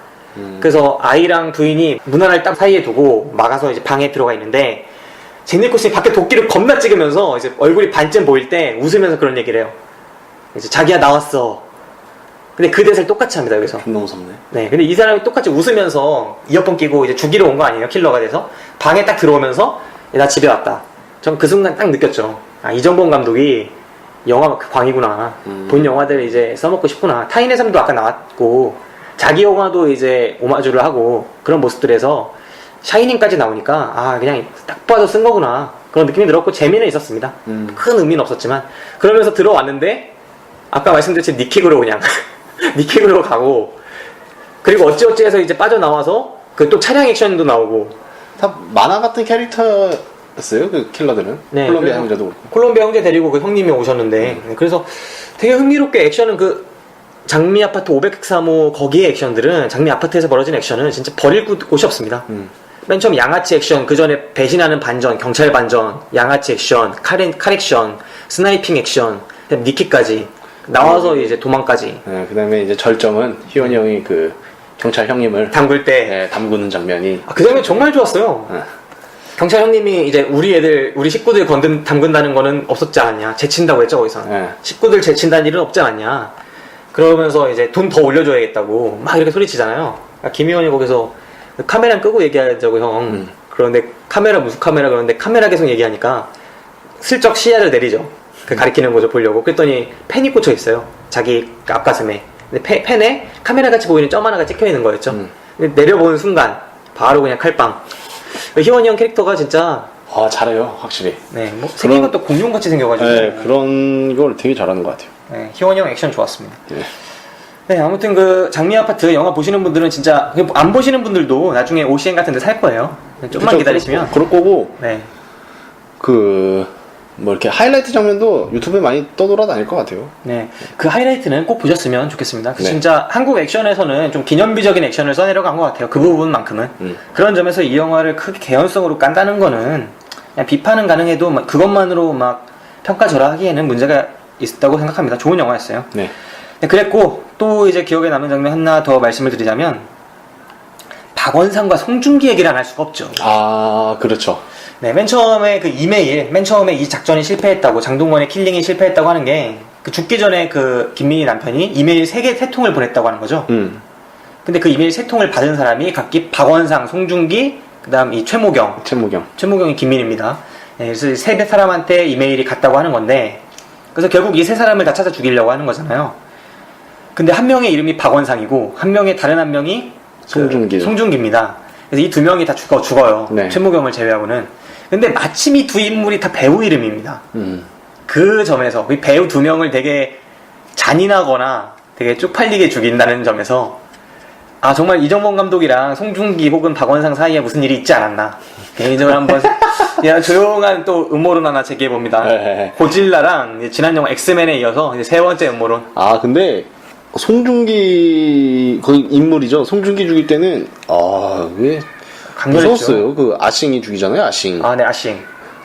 그래서 아이랑 부인이 문 하나를 딱 사이에 두고 막아서 이제 방에 들어가 있는데 잭 니콜슨이 밖에 도끼를 겁나 찍으면서 이제 얼굴이 반쯤 보일 때 웃으면서 그런 얘기를 해요. 이제 자기야 나왔어. 근데 그 대사를 똑같이 합니다, 여기서. 너무 무섭네. 네, 근데 이 사람이 똑같이 웃으면서 이어폰 끼고 이제 죽이러 온 거 아니에요, 킬러가 돼서. 방에 딱 들어오면서, 나 집에 왔다. 전 그 순간 딱 느꼈죠. 이정범 감독이 영화 광이구나. 본 영화들 이제 써먹고 싶구나. 타인의 삶도 아까 나왔고, 자기 영화도 이제 오마주를 하고, 그런 모습들에서 샤이닝까지 나오니까, 그냥 딱 봐도 쓴 거구나. 그런 느낌이 들었고, 재미는 있었습니다. 큰 의미는 없었지만. 그러면서 들어왔는데, 아까 말씀드렸듯이 니킥으로 그냥 니킥으로 가고 그리고 어찌어찌해서 이제 빠져나와서 그 또 차량 액션도 나오고 다 만화 같은 캐릭터였어요, 그 킬러들은. 네, 콜롬비아 형제도 그렇고. 콜롬비아 형제 데리고 그 형님이 오셨는데 네, 그래서 되게 흥미롭게 액션은 그 장미 아파트 503호 거기의 액션들은 장미 아파트에서 벌어진 액션은 진짜 버릴 곳이 없습니다. 맨 처음 양아치 액션, 그 전에 배신하는 반전, 경찰 반전, 양아치 액션, 칼 액션, 스나이핑 액션, 니킥까지 나와서 이제 도망까지. 네, 그 다음에 이제 절정은 희원이 형이 그 경찰 형님을 담글 때. 네, 담그는 장면이. 그 장면 정말 좋았어요. 경찰 형님이 이제 우리 식구들 담근다는 거는 없었지 않았냐. 제친다고 했죠, 거기서. 식구들 제친다는 일은 없지 않았냐. 그러면서 이제 돈 더 올려줘야겠다고 막 이렇게 소리치잖아요. 김희원이 거기서 카메라 끄고 얘기하자고 형. 그런데 무슨 카메라 그러는데 카메라 계속 얘기하니까 슬쩍 시야를 내리죠. 그 가리키는 거죠, 보려고. 그랬더니 펜이 꽂혀 있어요. 자기 앞가슴에. 근데 펜에 카메라 같이 보이는 점 하나가 찍혀 있는 거였죠. 근데 내려보는 순간 바로 그냥 칼빵. 희원이 형 캐릭터가 진짜 잘해요, 확실히. 네, 뭐 생긴 것도 공룡같이 생겨가지고. 네, 그런 걸 되게 잘하는 것 같아요. 네, 희원이 형 액션 좋았습니다. 네, 아무튼 그 장미 아파트 영화 보시는 분들은 진짜 안 보시는 분들도 나중에 OCN 같은 데 살 거예요. 좀만 기다리시면. 그럴 거고. 네. 뭐 이렇게 하이라이트 장면도 유튜브에 많이 떠돌아다닐 것 같아요. 네, 그 하이라이트는 꼭 보셨으면 좋겠습니다. 네. 진짜 한국 액션에서는 좀 기념비적인 액션을 써내려간 것 같아요. 그 부분만큼은. 그런 점에서 이 영화를 크게 개연성으로 깐다는 거는 그냥 비판은 가능해도 그것만으로 막 평가절하하기에는 문제가 있다고 생각합니다. 좋은 영화였어요. 네. 네, 그랬고 또 이제 기억에 남는 장면 하나 더 말씀을 드리자면 박원상과 송중기 얘기를 안 할 수가 없죠. 그렇죠. 네, 맨 처음에 맨 처음에 이 작전이 실패했다고, 장동건의 킬링이 실패했다고 하는 게, 죽기 전에 김민희 남편이 이메일 3통을 보냈다고 하는 거죠. 근데 그 이메일 3통을 받은 사람이 각기 박원상, 송중기, 그 다음 이 최모경이 김민희입니다. 네, 그래서 세 사람한테 이메일이 갔다고 하는 건데, 그래서 결국 이 세 사람을 다 찾아 죽이려고 하는 거잖아요. 근데 한 명의 이름이 박원상이고, 다른 한 명이 송중기입니다. 그래서 이 두 명이 다 죽어요. 네. 최무경을 제외하고는. 근데 마침 이 두 인물이 다 배우 이름입니다. 그 점에서 이 배우 두 명을 되게 잔인하거나 되게 쪽팔리게 죽인다는 점에서 아 정말 이정범 감독이랑 송중기 혹은 박원상 사이에 무슨 일이 있지 않았나 개인적으로 한번 그냥 조용한 또 음모론 하나 제기해 봅니다. 네. 고질라랑 이제 지난 영화 엑스맨에 이어서 이제 세 번째 음모론. 아 근데 송중기 그 인물이죠. 송중기 죽일 때는 왜 강렬했죠. 무서웠어요. 그 아싱이 죽이잖아요. 아싱. 아, 네, 아싱.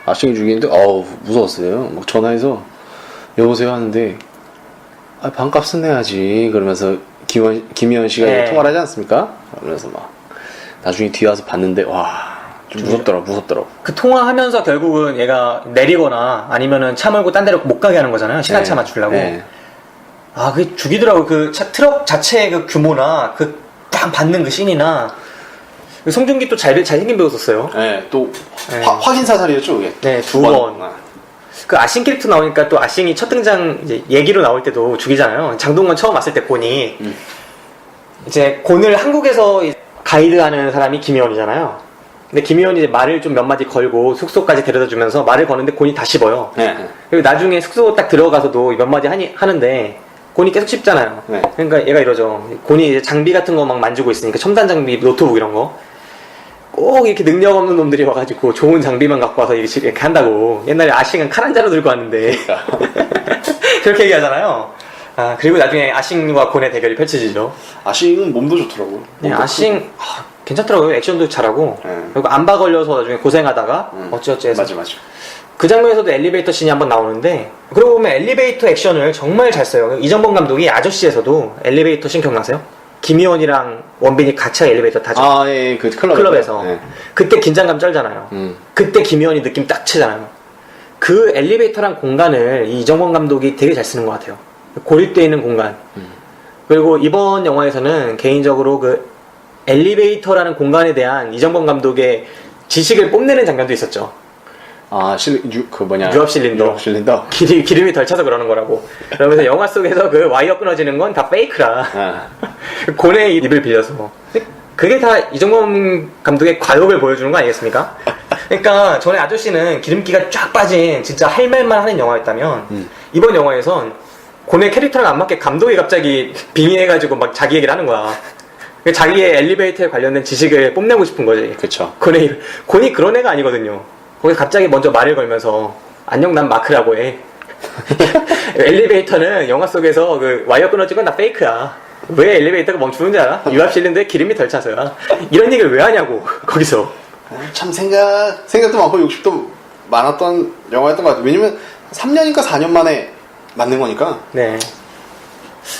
아싱이 죽이는데 무서웠어요. 막 전화해서 여보세요 하는데 반값은 내야지 그러면서 김희원 씨가 네. 통화를 하지 않습니까? 그러면서 막 나중에 뒤에 와서 봤는데 와 좀 무섭더라고. 그 통화하면서 결국은 얘가 내리거나 아니면은 차 몰고 딴 데로 못 가게 하는 거잖아요. 시간차 맞추려고. 네. 아, 그게 죽이더라고. 그 트럭 자체의 그 규모나 그 딱 받는 그 씬이나. 그 송중기 또 잘생긴 배우였어요. 네, 또 네. 확인 사살이었죠, 그게. 네, 두 번. 그 아싱 캐릭터 나오니까 또 아싱이 첫 등장 이제 얘기로 나올 때도 죽이잖아요. 장동건 처음 왔을 때 곤이 이제 곤을 한국에서 가이드하는 사람이 김희원이잖아요. 근데 김희원이 이제 말을 좀 몇 마디 걸고 숙소까지 데려다 주면서 말을 거는데 곤이 다 씹어요. 네. 그리고 나중에 숙소 딱 들어가서도 몇 마디 하는데 곤이 계속 씹잖아요. 네. 그러니까 얘가 이러죠. 곤이 이제 장비 같은 거 막 만지고 있으니까 첨단 장비, 노트북 이런 거. 꼭 이렇게 능력 없는 놈들이 와가지고 좋은 장비만 갖고 와서 이렇게 한다고. 옛날에 아싱은 칼 한 자루 들고 왔는데. 그렇게 얘기하잖아요. 아, 그리고 나중에 아싱과 곤의 대결이 펼쳐지죠. 아싱은 몸도 좋더라고요. 네, 아싱, 괜찮더라고요. 액션도 잘하고. 네. 그리고 암바 걸려서 나중에 고생하다가 어찌어찌 해서. 맞아. 그 장면에서도 엘리베이터 씬이 한번 나오는데, 그러고 보면 엘리베이터 액션을 정말 잘 써요. 이정범 감독이 아저씨에서도 엘리베이터 씬 기억나세요? 김희원이랑 원빈이 같이 엘리베이터 타죠. 아, 예, 그 클럽에서. 네. 그때 긴장감 쩔잖아요. 그때 김희원이 느낌 딱 채잖아요. 그 엘리베이터란 공간을 이 이정범 감독이 되게 잘 쓰는 것 같아요. 고립되어 있는 공간. 그리고 이번 영화에서는 개인적으로 그 엘리베이터라는 공간에 대한 이정범 감독의 지식을 뽐내는 장면도 있었죠. 아, 유압 실린더. 기름이 덜 차서 그러는 거라고. 그러면서 영화 속에서 그 와이어 끊어지는 건 다 페이크라. 아. 고뇌의 입을 빌려서. 그게 다 이정범 감독의 과욕을 보여주는 거 아니겠습니까? 그러니까 전에 아저씨는 기름기가 쫙 빠진 진짜 할 말만 하는 영화였다면 이번 영화에선 고뇌 캐릭터랑 안 맞게 감독이 갑자기 빙의해가지고 막 자기 얘기를 하는 거야. 자기의 엘리베이터에 관련된 지식을 뽐내고 싶은 거지. 그쵸. 곤이 그런 애가 아니거든요. 거기 갑자기 먼저 말을 걸면서 안녕 난 마크라고 해. 엘리베이터는 영화 속에서 그 와이어 끊어지고 나 페이크야. 왜 엘리베이터가 멈추는지 알아? 유압 실린더에 기름이 덜 차서야. 이런 얘기를 왜 하냐고 거기서. 참 생각도 많고 욕심도 많았던 영화였던 것 같아요. 왜냐면 3년인가 4년 만에 만든 거니까. 네.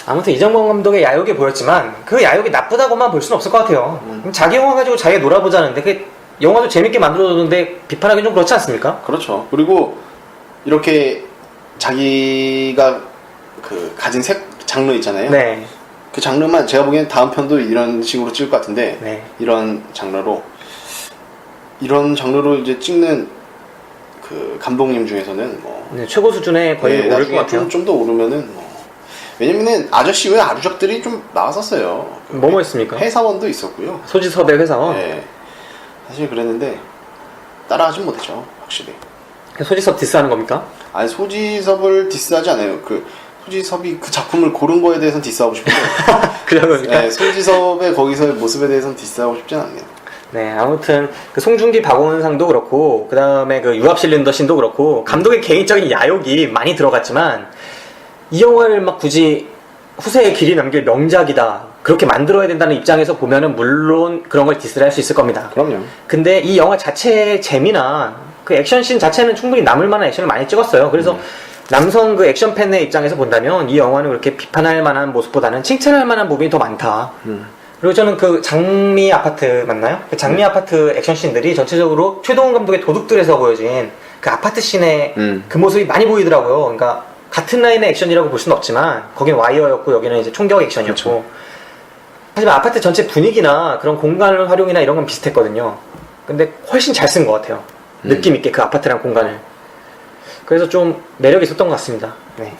아무튼 이정범 감독의 야욕이 보였지만 그 야욕이 나쁘다고만 볼 수는 없을 것 같아요. 자기 영화 가지고 자기가 놀아보자는데 그 영화도 재밌게 만들어줬는데 비판하기 좀 그렇지 않습니까? 그렇죠. 그리고 이렇게 자기가 그 가진 장르 있잖아요. 네. 그 장르만 제가 보기엔 다음 편도 이런 식으로 찍을 것 같은데 네. 이런 장르로 이제 찍는 그 감독님 중에서는 뭐 네, 최고 수준에 거의 오를 것 같아요. 좀 더 오르면은 뭐 왜냐면은 아저씨 외에 아류작들이 좀 나왔었어요. 뭐뭐 했습니까? 회사원도 있었고요. 소지섭의 회사원. 네. 사실 그랬는데 따라하진 못했죠, 확실히. 소지섭 디스하는 겁니까? 아니 소지섭을 디스하지 않아요. 그 소지섭이 그 작품을 고른 거에 대해서는 디스하고 싶은데 그런 겁니까? 네, 소지섭의 거기서의 모습에 대해서는 디스하고 싶진 않네요. 네, 아무튼 그 송중기 박원상도 그렇고 그 다음에 그 유압 실린더 씬도 그렇고 감독의 개인적인 야욕이 많이 들어갔지만 이 영화를 막 굳이 후세에 길이 남길 명작이다 그렇게 만들어야 된다는 입장에서 보면은 물론 그런 걸 디스를 할 수 있을 겁니다. 그럼요. 근데 이 영화 자체의 재미나 그 액션씬 자체는 충분히 남을 만한 액션을 많이 찍었어요. 그래서 남성 그 액션 팬의 입장에서 본다면 이 영화는 그렇게 비판할 만한 모습보다는 칭찬할 만한 부분이 더 많다. 그리고 저는 그 장미 아파트 맞나요? 그 장미 아파트 액션씬들이 전체적으로 최동훈 감독의 도둑들에서 보여진 그 아파트 씬의 그 모습이 많이 보이더라고요. 그러니까 같은 라인의 액션이라고 볼 수는 없지만 거긴 와이어였고 여기는 이제 총격 액션이었고 그렇죠. 하지만 아파트 전체 분위기나 그런 공간 활용이나 이런 건 비슷했거든요. 근데 훨씬 잘 쓴 것 같아요. 느낌 있게 그 아파트랑 공간을. 그래서 좀 매력이 있었던 것 같습니다. 네.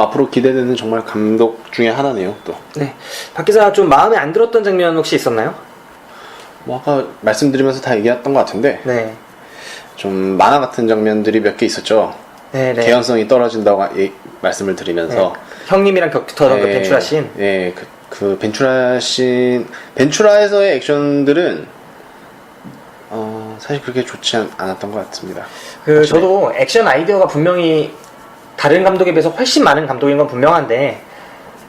앞으로 기대되는 정말 감독 중에 하나네요. 또 네. 박 기자 좀 마음에 안 들었던 장면 혹시 있었나요? 뭐 아까 말씀드리면서 다 얘기했던 것 같은데 네. 좀 만화 같은 장면들이 몇 개 있었죠. 네네. 개연성이 떨어진다고 말씀을 드리면서 형님이랑 격투하던 그 벤츄라 씬. 예, 그 벤츄라 씬, 벤츄라에서의 액션들은 사실 그렇게 좋지 않았던 것 같습니다. 저도 액션 아이디어가 분명히 다른 감독에 비해서 훨씬 많은 감독인 건 분명한데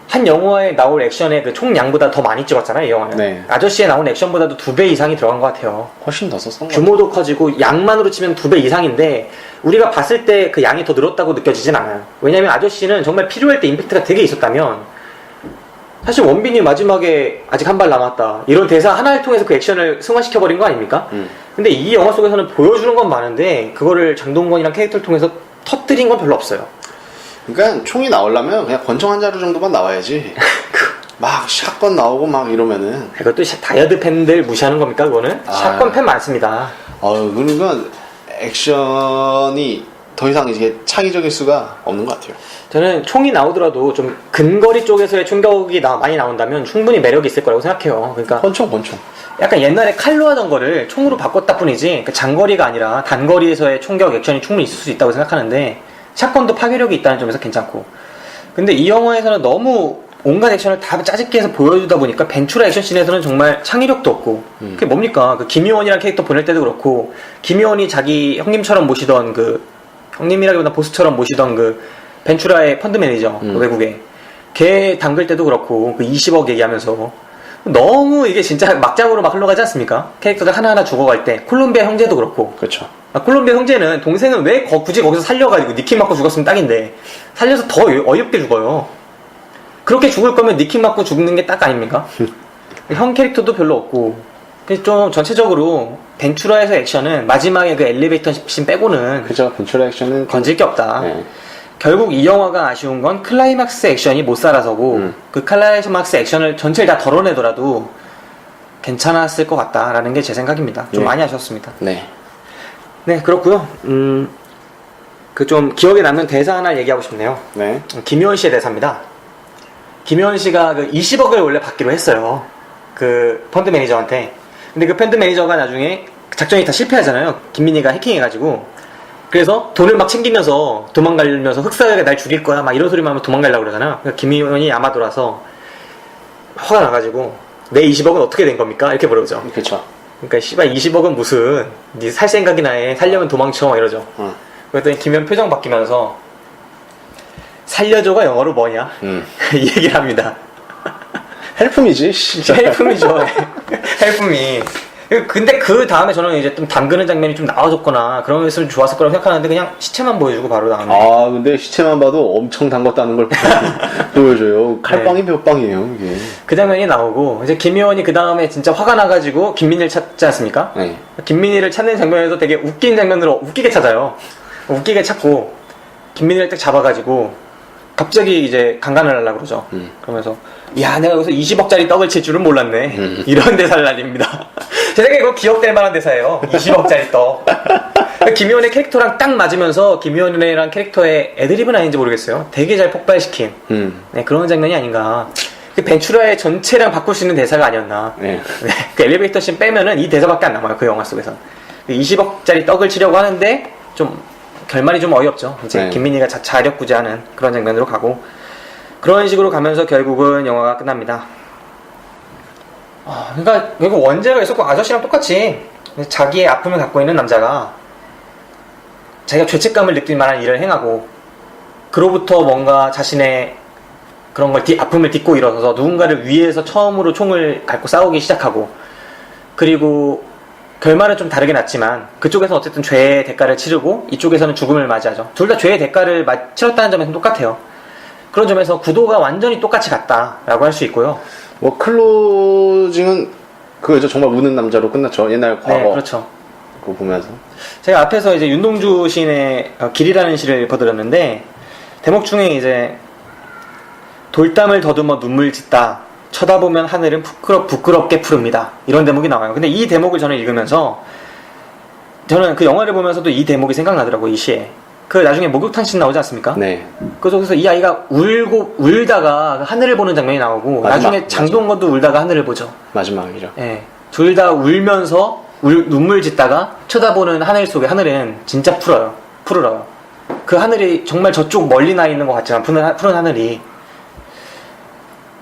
한 영화에 나올 액션의 그 총량보다 더 많이 찍었잖아요, 이 영화는. 네. 아저씨에 나온 액션보다도 2배 이상이 들어간 것 같아요. 훨씬 더 썼던 것 규모도 커지고 양만으로 치면 2배 이상인데 우리가 봤을 때 그 양이 더 늘었다고 느껴지진 않아요. 왜냐면 아저씨는 정말 필요할 때 임팩트가 되게 있었다면 사실 원빈이 마지막에 아직 한 발 남았다 이런 대사 하나를 통해서 그 액션을 승화시켜버린 거 아닙니까? 근데 이 영화 속에서는 보여주는 건 많은데 그거를 장동건이랑 캐릭터를 통해서 터뜨린 건 별로 없어요. 그러니까 총이 나오려면 그냥 권총 한 자루 정도만 나와야지. 막 샷건 나오고 막 이러면은. 이것도 다이어드 팬들 무시하는 겁니까 그거는? 샷건 팬 많습니다. 그러니까 액션이 더 이상 이게 창의적일 수가 없는 것 같아요. 저는 총이 나오더라도 좀 근거리 쪽에서의 충격이 많이 나온다면 충분히 매력이 있을 거라고 생각해요. 그러니까 권총. 약간 옛날에 칼로 하던 거를 총으로 바꿨다 뿐이지 그 장거리가 아니라 단거리에서의 총격 액션이 충분히 있을 수 있다고 생각하는데 샷건도 파괴력이 있다는 점에서 괜찮고 근데 이 영화에서는 너무 온갖 액션을 다 짜집게 해서 보여주다 보니까 벤츄라 액션씬에서는 정말 창의력도 없고 그게 뭡니까? 그 김희원이라는 캐릭터 보낼 때도 그렇고 김희원이 자기 형님처럼 모시던 그 형님이라기보다 보스처럼 모시던 그 벤츄라의 펀드 매니저 그 외국에 걔 담글 때도 그렇고 그 20억 얘기하면서 너무 이게 진짜 막장으로 막 흘러가지 않습니까? 캐릭터들 하나하나 죽어갈 때 콜롬비아 형제도 그렇고 그렇죠. 콜롬비아 형제는 동생은 왜 굳이 거기서 살려가지고 니킥 맞고 죽었으면 딱인데 살려서 더 어이없게 죽어요. 그렇게 죽을 거면 니킥 맞고 죽는 게 딱 아닙니까? 형 캐릭터도 별로 없고 그래서 좀 전체적으로 벤츄라에서 액션은 마지막에 그 엘리베이터 씬 빼고는 그죠. 벤츄라 액션은 건질 게 없다. 네. 결국 이 영화가 아쉬운 건 클라이막스 액션이 못 살아서고 그 클라이막스 액션을 전체를 다 덜어내더라도 괜찮았을 것 같다라는 게 제 생각입니다. 좀 네. 많이 아쉬웠습니다. 네. 네, 그렇고요. 그 좀 기억에 남는 대사 하나 얘기하고 싶네요. 네. 김효은 씨의 대사입니다. 김효은 씨가 그 20억을 원래 받기로 했어요. 그 펀드 매니저한테. 근데 그 펀드 매니저가 나중에 작전이 다 실패하잖아요. 김민희가 해킹해가지고. 그래서 돈을 막 챙기면서 도망가면서 흑사가 날 죽일 거야 막 이런 소리만 하면 도망가려고 그러잖아요. 그러니까 김희원이 아마도라서 화가 나가지고 내 20억은 어떻게 된 겁니까? 이렇게 물어보죠. 그렇죠. 그러니까 씨발 20억은 무슨 니 살 생각이나 해. 살려면 도망쳐 이러죠. 그랬더니 김희원 표정 바뀌면서 살려줘가 영어로 뭐냐? 이 얘기를 합니다. 헬프미지 진짜. 헬프미죠. 헬프미. 근데 그 다음에 저는 이제 좀 담그는 장면이 좀 나와줬거나 그러면서 좀 좋았을 거라고 생각하는데 그냥 시체만 보여주고 바로 다음에. 근데 시체만 봐도 엄청 담궜다는 걸 보여줘요. 칼빵이 몇 방이에요 이게. 그 장면이 나오고 이제 김희원이 그 다음에 진짜 화가 나가지고 김민희를 찾지 않습니까? 네. 김민희를 찾는 장면에서 되게 웃긴 장면으로 웃기게 찾아요. 웃기게 찾고 김민희를 딱 잡아가지고 갑자기 이제 강간을 하려고 그러죠. 그러면서 야 내가 여기서 20억짜리 떡을 칠 줄은 몰랐네. 이런 대사를 날립니다. 제 생각에 이거 기억될 만한 대사예요. 20억짜리 떡. 김희원의 캐릭터랑 딱 맞으면서 김희원이랑 캐릭터의 애드립은 아닌지 모르겠어요. 되게 잘 폭발시킨 네, 그런 장면이 아닌가. 그 벤츄라의 전체랑 바꿀 수 있는 대사가 아니었나. 네. 네, 그 엘리베이터 씬 빼면은 이 대사밖에 안 남아요. 그 영화 속에서. 20억짜리 떡을 치려고 하는데 좀 결말이 좀 어이없죠. 이제 네. 김민희가 자력구제하는 그런 장면으로 가고 그런 식으로 가면서 결국은 영화가 끝납니다. 그러니까 결국 원제가 있었고 아저씨랑 똑같이 자기의 아픔을 갖고 있는 남자가 자기가 죄책감을 느낄 만한 일을 행하고 그로부터 뭔가 자신의 그런 걸 아픔을 딛고 일어서서 누군가를 위해서 처음으로 총을 갖고 싸우기 시작하고 그리고 결말은 좀 다르게 났지만 그쪽에서는 어쨌든 죄의 대가를 치르고 이쪽에서는 죽음을 맞이하죠. 둘 다 죄의 대가를 치렀다는 점에서는 똑같아요. 그런 점에서 구도가 완전히 똑같이 같다라고 할 수 있고요. 뭐 클로징은 그거죠. 정말 우는 남자로 끝났죠. 옛날 과거. 네, 그렇죠. 그거 보면서. 제가 앞에서 이제 윤동주 시인의 길이라는 시를 읽어드렸는데 대목 중에 이제 돌담을 더듬어 눈물 짓다 쳐다보면 하늘은 부끄럽게 푸릅니다. 이런 대목이 나와요. 근데 이 대목을 저는 읽으면서 저는 그 영화를 보면서도 이 대목이 생각나더라고요. 이 시에. 그 나중에 목욕탕 씬 나오지 않습니까? 네. 그래서 이 아이가 울다가 하늘을 보는 장면이 나오고 나중에 장동건도 울다가 하늘을 보죠. 마지막이죠. 예. 둘 다 울면서 눈물 짓다가 쳐다보는 하늘 속에 하늘은 진짜 푸르러요. 그 하늘이 정말 저쪽 멀리 나 있는 것 같지만 푸른 하늘이.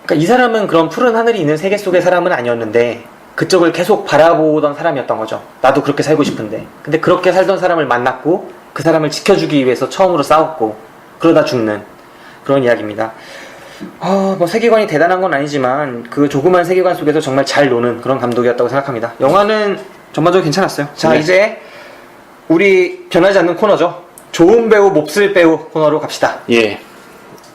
그러니까 이 사람은 그런 푸른 하늘이 있는 세계 속의 사람은 아니었는데 그쪽을 계속 바라보던 사람이었던 거죠. 나도 그렇게 살고 싶은데. 근데 그렇게 살던 사람을 만났고 그 사람을 지켜주기 위해서 처음으로 싸웠고 그러다 죽는 그런 이야기입니다. 뭐 세계관이 대단한 건 아니지만 그 조그만 세계관 속에서 정말 잘 노는 그런 감독이었다고 생각합니다. 영화는 전반적으로 괜찮았어요. 자, 네. 이제 우리 변하지 않는 코너죠. 좋은 배우 몹쓸 배우 코너로 갑시다. 예.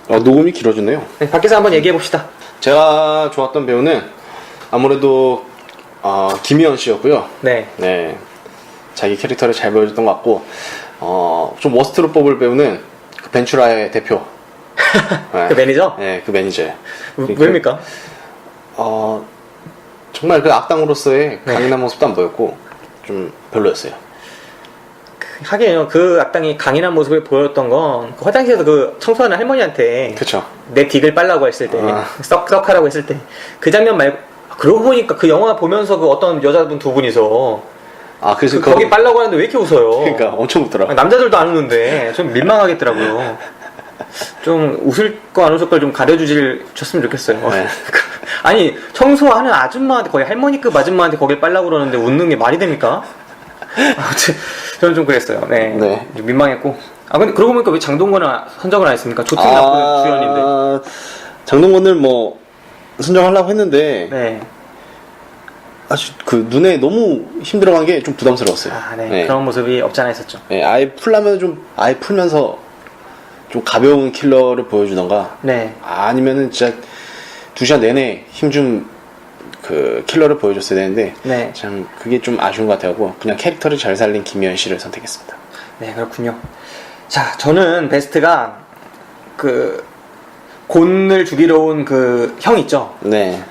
녹음이 길어지네요. 네, 밖에서 한번 얘기해 봅시다. 제가 좋았던 배우는 아무래도 김희연 씨였고요. 네. 네. 자기 캐릭터를 잘 보여줬던 것 같고, 좀 워스트로 뽑을 배우는 그 벤츄라의 대표. 네. 그 매니저? 네, 그 매니저. 왜입니까? 정말 그 악당으로서의 네. 강인한 모습도 안 보였고, 좀 별로였어요. 하긴 그 악당이 강인한 모습을 보였던 건 그 화장실에서 그 청소하는 할머니한테 그쵸. 내 딕을 빨라고 했을 때 썩하라고 했을 때 그 장면 말고 그러고 보니까 그 영화 보면서 그 어떤 여자분 두 분이서 그래서 거기 빨라고 하는데 왜 이렇게 웃어요? 그러니까 엄청 웃더라. 남자들도 안 웃는데 좀 민망하겠더라고요. 좀 웃을 거 안 웃을 걸 좀 가려주셨으면 좋겠어요. 네. 아니 청소하는 아줌마한테 거의 할머니급 아줌마한테 거길 빨라고 그러는데 웃는 게 말이 됩니까? 아무튼 저는 좀 그랬어요. 네. 네. 좀 민망했고. 근데 그러고 보니까 왜 장동건을 선정을 안 했습니까? 좋든 나쁜 주연인데. 장동건을 뭐 선정하려고 했는데 네. 아주 그 눈에 너무 힘들어간 게 좀 부담스러웠어요. 네. 네. 그런 모습이 없지 않아 있었죠. 네, 아예 풀면서 좀 가벼운 킬러를 보여주던가. 네. 아니면은 진짜 2시간 내내 힘 그 킬러를 보여줬어야 되는데 네. 참 그게 좀 아쉬운 것 같아요. 그냥 캐릭터를 잘 살린 김희연 씨를 선택했습니다. 네, 그렇군요. 자, 저는 베스트가 그 곤을 죽이러 온 그 형 있죠? 네.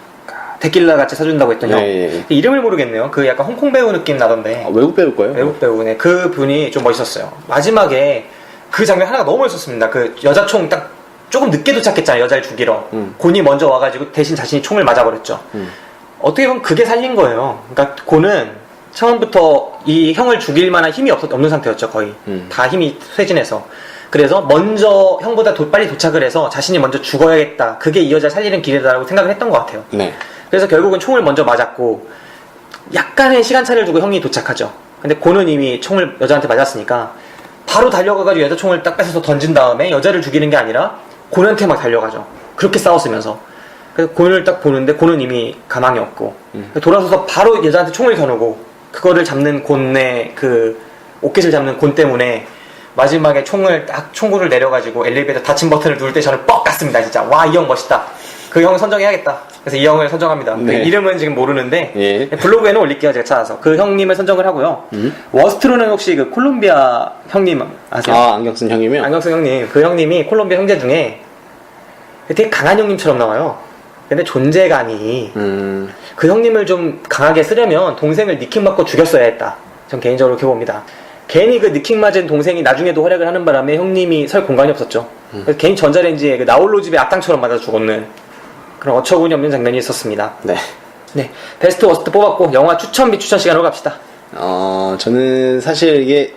데킬라 같이 사준다고 했던 형. 예. 이름을 모르겠네요. 그 약간 홍콩 배우 느낌 나던데. 외국 배우일 거예요? 외국 배우네. 그 분이 좀 멋있었어요. 마지막에 그 장면 하나가 너무 멋있었습니다. 그 여자 총 딱 조금 늦게 도착했잖아요. 여자를 죽이러. 곤이 먼저 와가지고 대신 자신이 총을 맞아버렸죠. 어떻게 보면 그게 살린 거예요. 그러니까 곤은 처음부터 이 형을 죽일 만한 힘이 없는 상태였죠. 거의. 다 힘이 쇠진해서. 그래서 먼저 형보다 빨리 도착을 해서 자신이 먼저 죽어야겠다. 그게 이 여자를 살리는 길이다라고 생각을 했던 것 같아요. 네. 그래서 결국은 총을 먼저 맞았고 약간의 시간차를 두고 형이 도착하죠. 근데 곤은 이미 총을 여자한테 맞았으니까 바로 달려가가지고 여자 총을 딱 뺏어서 던진 다음에 여자를 죽이는 게 아니라 곤한테 막 달려가죠. 그렇게 싸웠으면서. 그래서 곤을 딱 보는데 곤은 이미 가망이 없고 돌아서서 바로 여자한테 총을 겨누고 그거를 잡는 곤의 그 옷깃을 잡는 곤 때문에 마지막에 총구를 내려가지고 엘리베이터 닫힌 버튼을 누를 때 저는 뻑 갔습니다. 진짜 와, 이 형 멋있다. 그 형을 선정해야겠다. 그래서 이 형을 선정합니다. 네. 그 이름은 지금 모르는데 예. 블로그에는 올릴게요. 제가 찾아서 그 형님을 선정을 하고요. 워스트로는 혹시 그 콜롬비아 형님 아세요? 안경 쓴 형이면? 안경수 형님. 그 형님이 콜롬비아 형제 중에 되게 강한 형님처럼 나와요. 근데 존재감이 그 형님을 좀 강하게 쓰려면 동생을 니킹 맞고 죽였어야 했다. 전 개인적으로 그렇게 봅니다. 괜히 그 니킹 맞은 동생이 나중에도 활약을 하는 바람에 형님이 설 공간이 없었죠. 그래서 괜히 전자레인지에 그 나홀로 집에 악당처럼 맞아 죽었는 그런 어처구니 없는 장면이 있었습니다. 네. 네, 베스트 워스트 뽑았고 영화 추천 비추천 시간으로 갑시다. 저는 사실 이게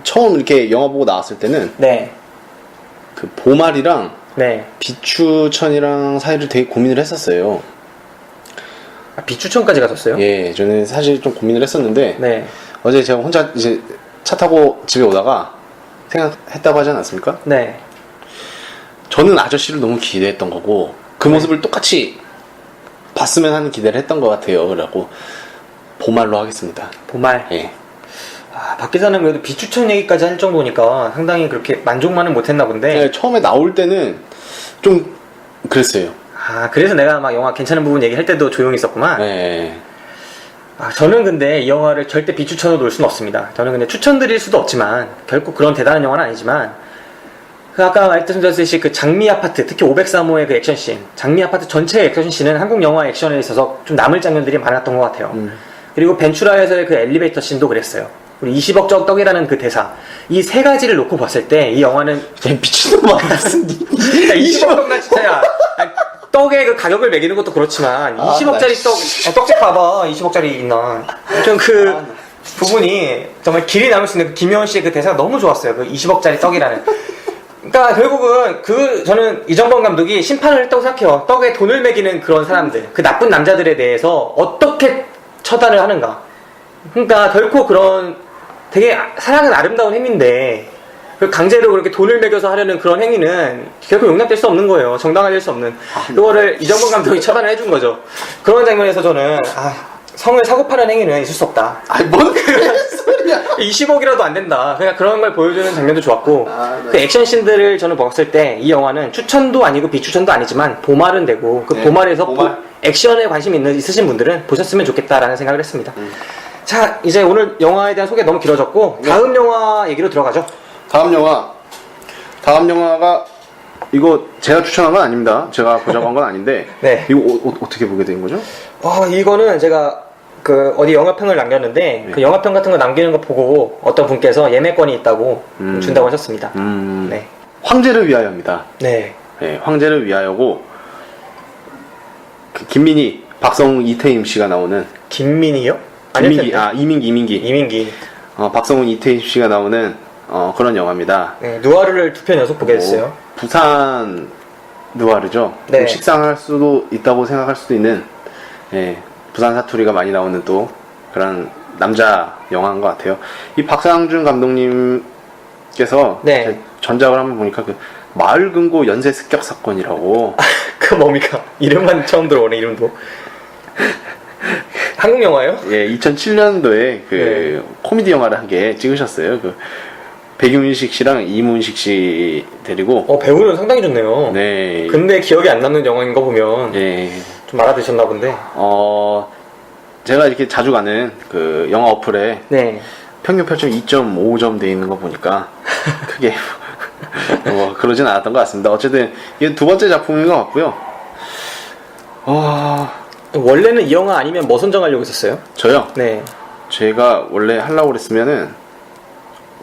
처음 이렇게 영화 보고 나왔을 때는 네, 그 보말이랑 네. 비추천이랑 사이를 되게 고민을 했었어요. 비추천까지 가셨어요? 예, 저는 사실 좀 고민을 했었는데 네, 어제 제가 혼자 이제 차 타고 집에 오다가 생각했다고 하지 않았습니까? 네. 저는 아저씨를 너무 기대했던 거고 그 모습을 똑같이 봤으면 하는 기대를 했던 것 같아요. 그래갖고 보말로 하겠습니다. 보말. 예. 밖에서는 그래도 비추천 얘기까지 할 정도니까 상당히 그렇게 만족만은 못했나 본데. 네, 처음에 나올 때는 좀 그랬어요. 그래서 내가 막 영화 괜찮은 부분 얘기할 때도 조용히 있었구만. 네. 저는 근데 이 영화를 절대 비추천으로 놓을 수는 없습니다. 저는 근데 추천드릴 수도 없지만 결국 그런 대단한 영화는 아니지만 그 아까 말씀드렸듯이 그 장미 아파트, 특히 503호의 그 액션씬, 장미 아파트 전체의 액션씬은 한국 영화 액션에 있어서 좀 남을 장면들이 많았던 것 같아요. 그리고 벤츄라에서의 그 엘리베이터 씬도 그랬어요. 그리고 20억 떡이라는 그 대사. 이 세 가지를 놓고 봤을 때 이 영화는 야, 미친놈아. 무슨 20억 떡나 진짜야. 아니, 떡의 그 가격을 매기는 것도 그렇지만 아, 20억짜리 떡집 봐봐. 20억짜리 있나. 아무튼 그 부분이 정말 길이 남을 수 있는 그 김혜원 씨의 그 대사가 너무 좋았어요. 그 20억짜리 떡이라는. 그러니까 결국은 저는 이정범 감독이 심판을 했다고 생각해요. 떡에 돈을 매기는 그런 사람들, 그 나쁜 남자들에 대해서 어떻게 처단을 하는가. 그러니까 결코 그런 되게 사랑은 아름다운 행위인데 강제로 그렇게 돈을 매겨서 하려는 그런 행위는 결코 용납될 수 없는 거예요. 정당화될 수 없는. 그거를 이정범 감독이 처단을 해준 거죠. 그런 장면에서 저는 성을 사고 파는 행위는 있을 수 없다. 아니, 뭔 소리야. 20억이라도 안 된다. 그냥 그런 걸 보여주는 장면도 좋았고, 네. 그 액션씬들을 저는 봤을 때 이 영화는 추천도 아니고 비추천도 아니지만 보말은 되고, 그 네, 보말에서 보말. 액션에 관심 있으신 분들은 보셨으면 좋겠다라는 생각을 했습니다. 자, 이제 오늘 영화에 대한 소개 너무 길어졌고, 다음 영화 얘기로 들어가죠. 다음 영화가 이거 제가 추천한 건 아닙니다. 제가 보자고 한 건 아닌데 네. 이거 어떻게 보게 된 거죠? 이거는 제가 어디 영화평을 남겼는데, 그 영화평 같은 거 남기는 거 보고 어떤 분께서 예매권이 있다고 준다고 하셨습니다. 네. 황제를 위하여입니다. 네. 네, 황제를 위하여고 그 김민희, 박성웅, 이태임 씨가 나오는 김민희요? 이민기. 박성웅, 이태임 씨가 나오는 그런 영화입니다. 네, 누아르를 두 편 연속 보게 됐어요. 부산 누아르죠. 네. 좀 식상할 수도 있다고 생각할 수도 있는 부산 사투리가 많이 나오는 또 그런 남자 영화인 것 같아요. 이 박상준 감독님께서 네. 전작을 한번 보니까 그 마을 금고 연쇄 습격 사건이라고. 그 뭡니까? 이름만 처음 들어오네, 이름도. 한국 영화예요? 예, 2007년도에 그 코미디 영화를 한 개 찍으셨어요. 그 백윤식 씨랑 이문식 씨 데리고. 배우는 상당히 좋네요. 네. 근데 기억이 안 남는 영화인 거 보면 예. 좀 알아두셨나 본데. 제가 이렇게 자주 가는 그 영화 어플에 네. 평균 평점 2.5점 돼 있는 거 보니까 크게 그러진 않았던 것 같습니다. 어쨌든 이게 두 번째 작품인 것 같고요. 원래는 이 영화 아니면 뭐 선정하려고 했었어요? 저요? 네. 제가 원래 하려고 그랬으면은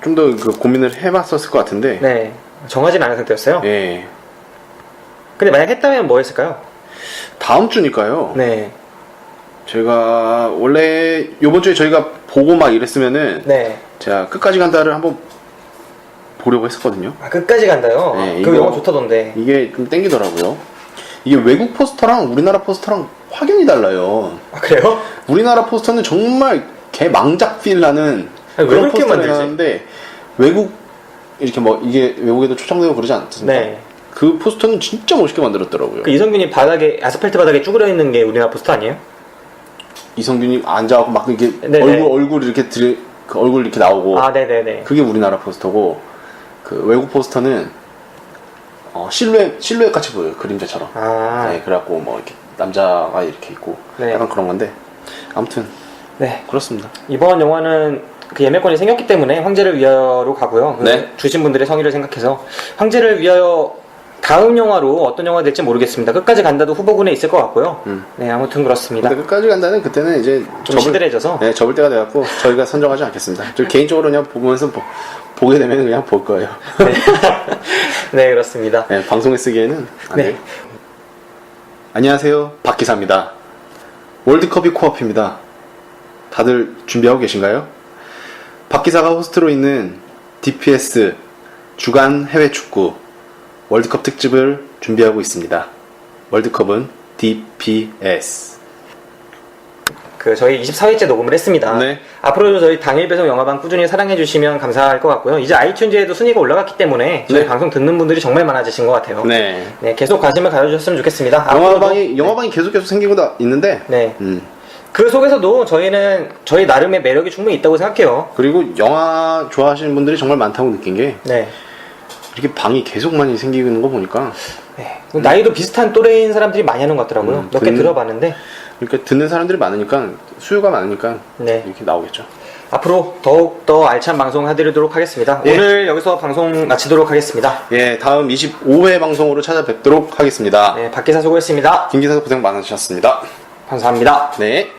좀 더 그 고민을 해봤었을 것 같은데. 네. 정하진 않은 상태였어요? 예. 근데 만약 했다면 뭐 했을까요? 다음 주니까요. 네. 제가 원래 요번 주에 저희가 보고 막 이랬으면은 네. 제가 끝까지 간다를 한번 보려고 했었거든요. 끝까지 간다요? 네, 그 이거- 영화 좋다던데. 이게 좀 땡기더라고요. 이게 외국 포스터랑 우리나라 포스터랑 확연히 달라요. 그래요? 우리나라 포스터는 정말 개망작 필 나는 아니, 왜 그런 그렇게 포스터를 만들지? 해놨는데 외국 이렇게 이게 외국에도 초청되고 그러지 않습니까? 네. 그 포스터는 진짜 멋있게 만들었더라고요. 그 이성균이 아스팔트 바닥에 쭈그려 있는 게 우리나라 포스터 아니에요? 이성균이 앉아갖고 막 이렇게 네네. 얼굴 이렇게 그 얼굴 이렇게 나오고 네네네. 그게 우리나라 포스터고 그 외국 포스터는 실루엣 같이 보여요. 그림자처럼. 네, 그래갖고 이렇게 남자가 이렇게 있고 네. 약간 그런 건데 아무튼 네. 그렇습니다. 이번 영화는 그 예매권이 생겼기 때문에 황제를 위하여로 가고요. 네. 주신 분들의 성의를 생각해서 황제를 위하여 다음 영화로 어떤 영화가 될지 모르겠습니다. 끝까지 간다도 후보군에 있을 것 같고요. 네, 아무튼 그렇습니다. 근데 끝까지 간다는 그때는 이제 좀 시들해져서. 네, 접을 때가 돼갖고 저희가 선정하지 않겠습니다. 저 개인적으로 그냥 보면서 보게 되면 그냥 볼 거예요. 네, 네 그렇습니다. 네, 방송에 쓰기에는 안 네. 돼요. 안녕하세요, 박 기사입니다. 월드컵이 코앞입니다. 다들 준비하고 계신가요? 박 기사가 호스트로 있는 DPS 주간 해외 축구 월드컵 특집을 준비하고 있습니다. 월드컵은 DPS. 저희 24회째 녹음을 했습니다. 네. 앞으로도 저희 당일 배송 영화방 꾸준히 사랑해주시면 감사할 것 같고요. 이제 아이튠즈에도 순위가 올라갔기 때문에 저희 네. 방송 듣는 분들이 정말 많아지신 것 같아요. 네. 네, 계속 관심을 가져주셨으면 좋겠습니다. 영화방이 계속 생기고 있는데. 네. 그 속에서도 저희는 저희 나름의 매력이 충분히 있다고 생각해요. 그리고 영화 좋아하시는 분들이 정말 많다고 느낀 게 네. 이렇게 방이 계속 많이 생기는 거 보니까 네. 나이도 비슷한 또래인 사람들이 많이 하는 것 같더라고요. 몇 개 들어봤는데. 그러니까 듣는 사람들이 많으니까 수요가 많으니까 네. 이렇게 나오겠죠. 앞으로 더욱더 알찬 방송 해드리도록 하겠습니다. 예. 오늘 여기서 방송 마치도록 하겠습니다. 예, 다음 25회 방송으로 찾아뵙도록 하겠습니다. 네, 박기사 수고했습니다. 김 기사 고생 많으셨습니다. 감사합니다. 네.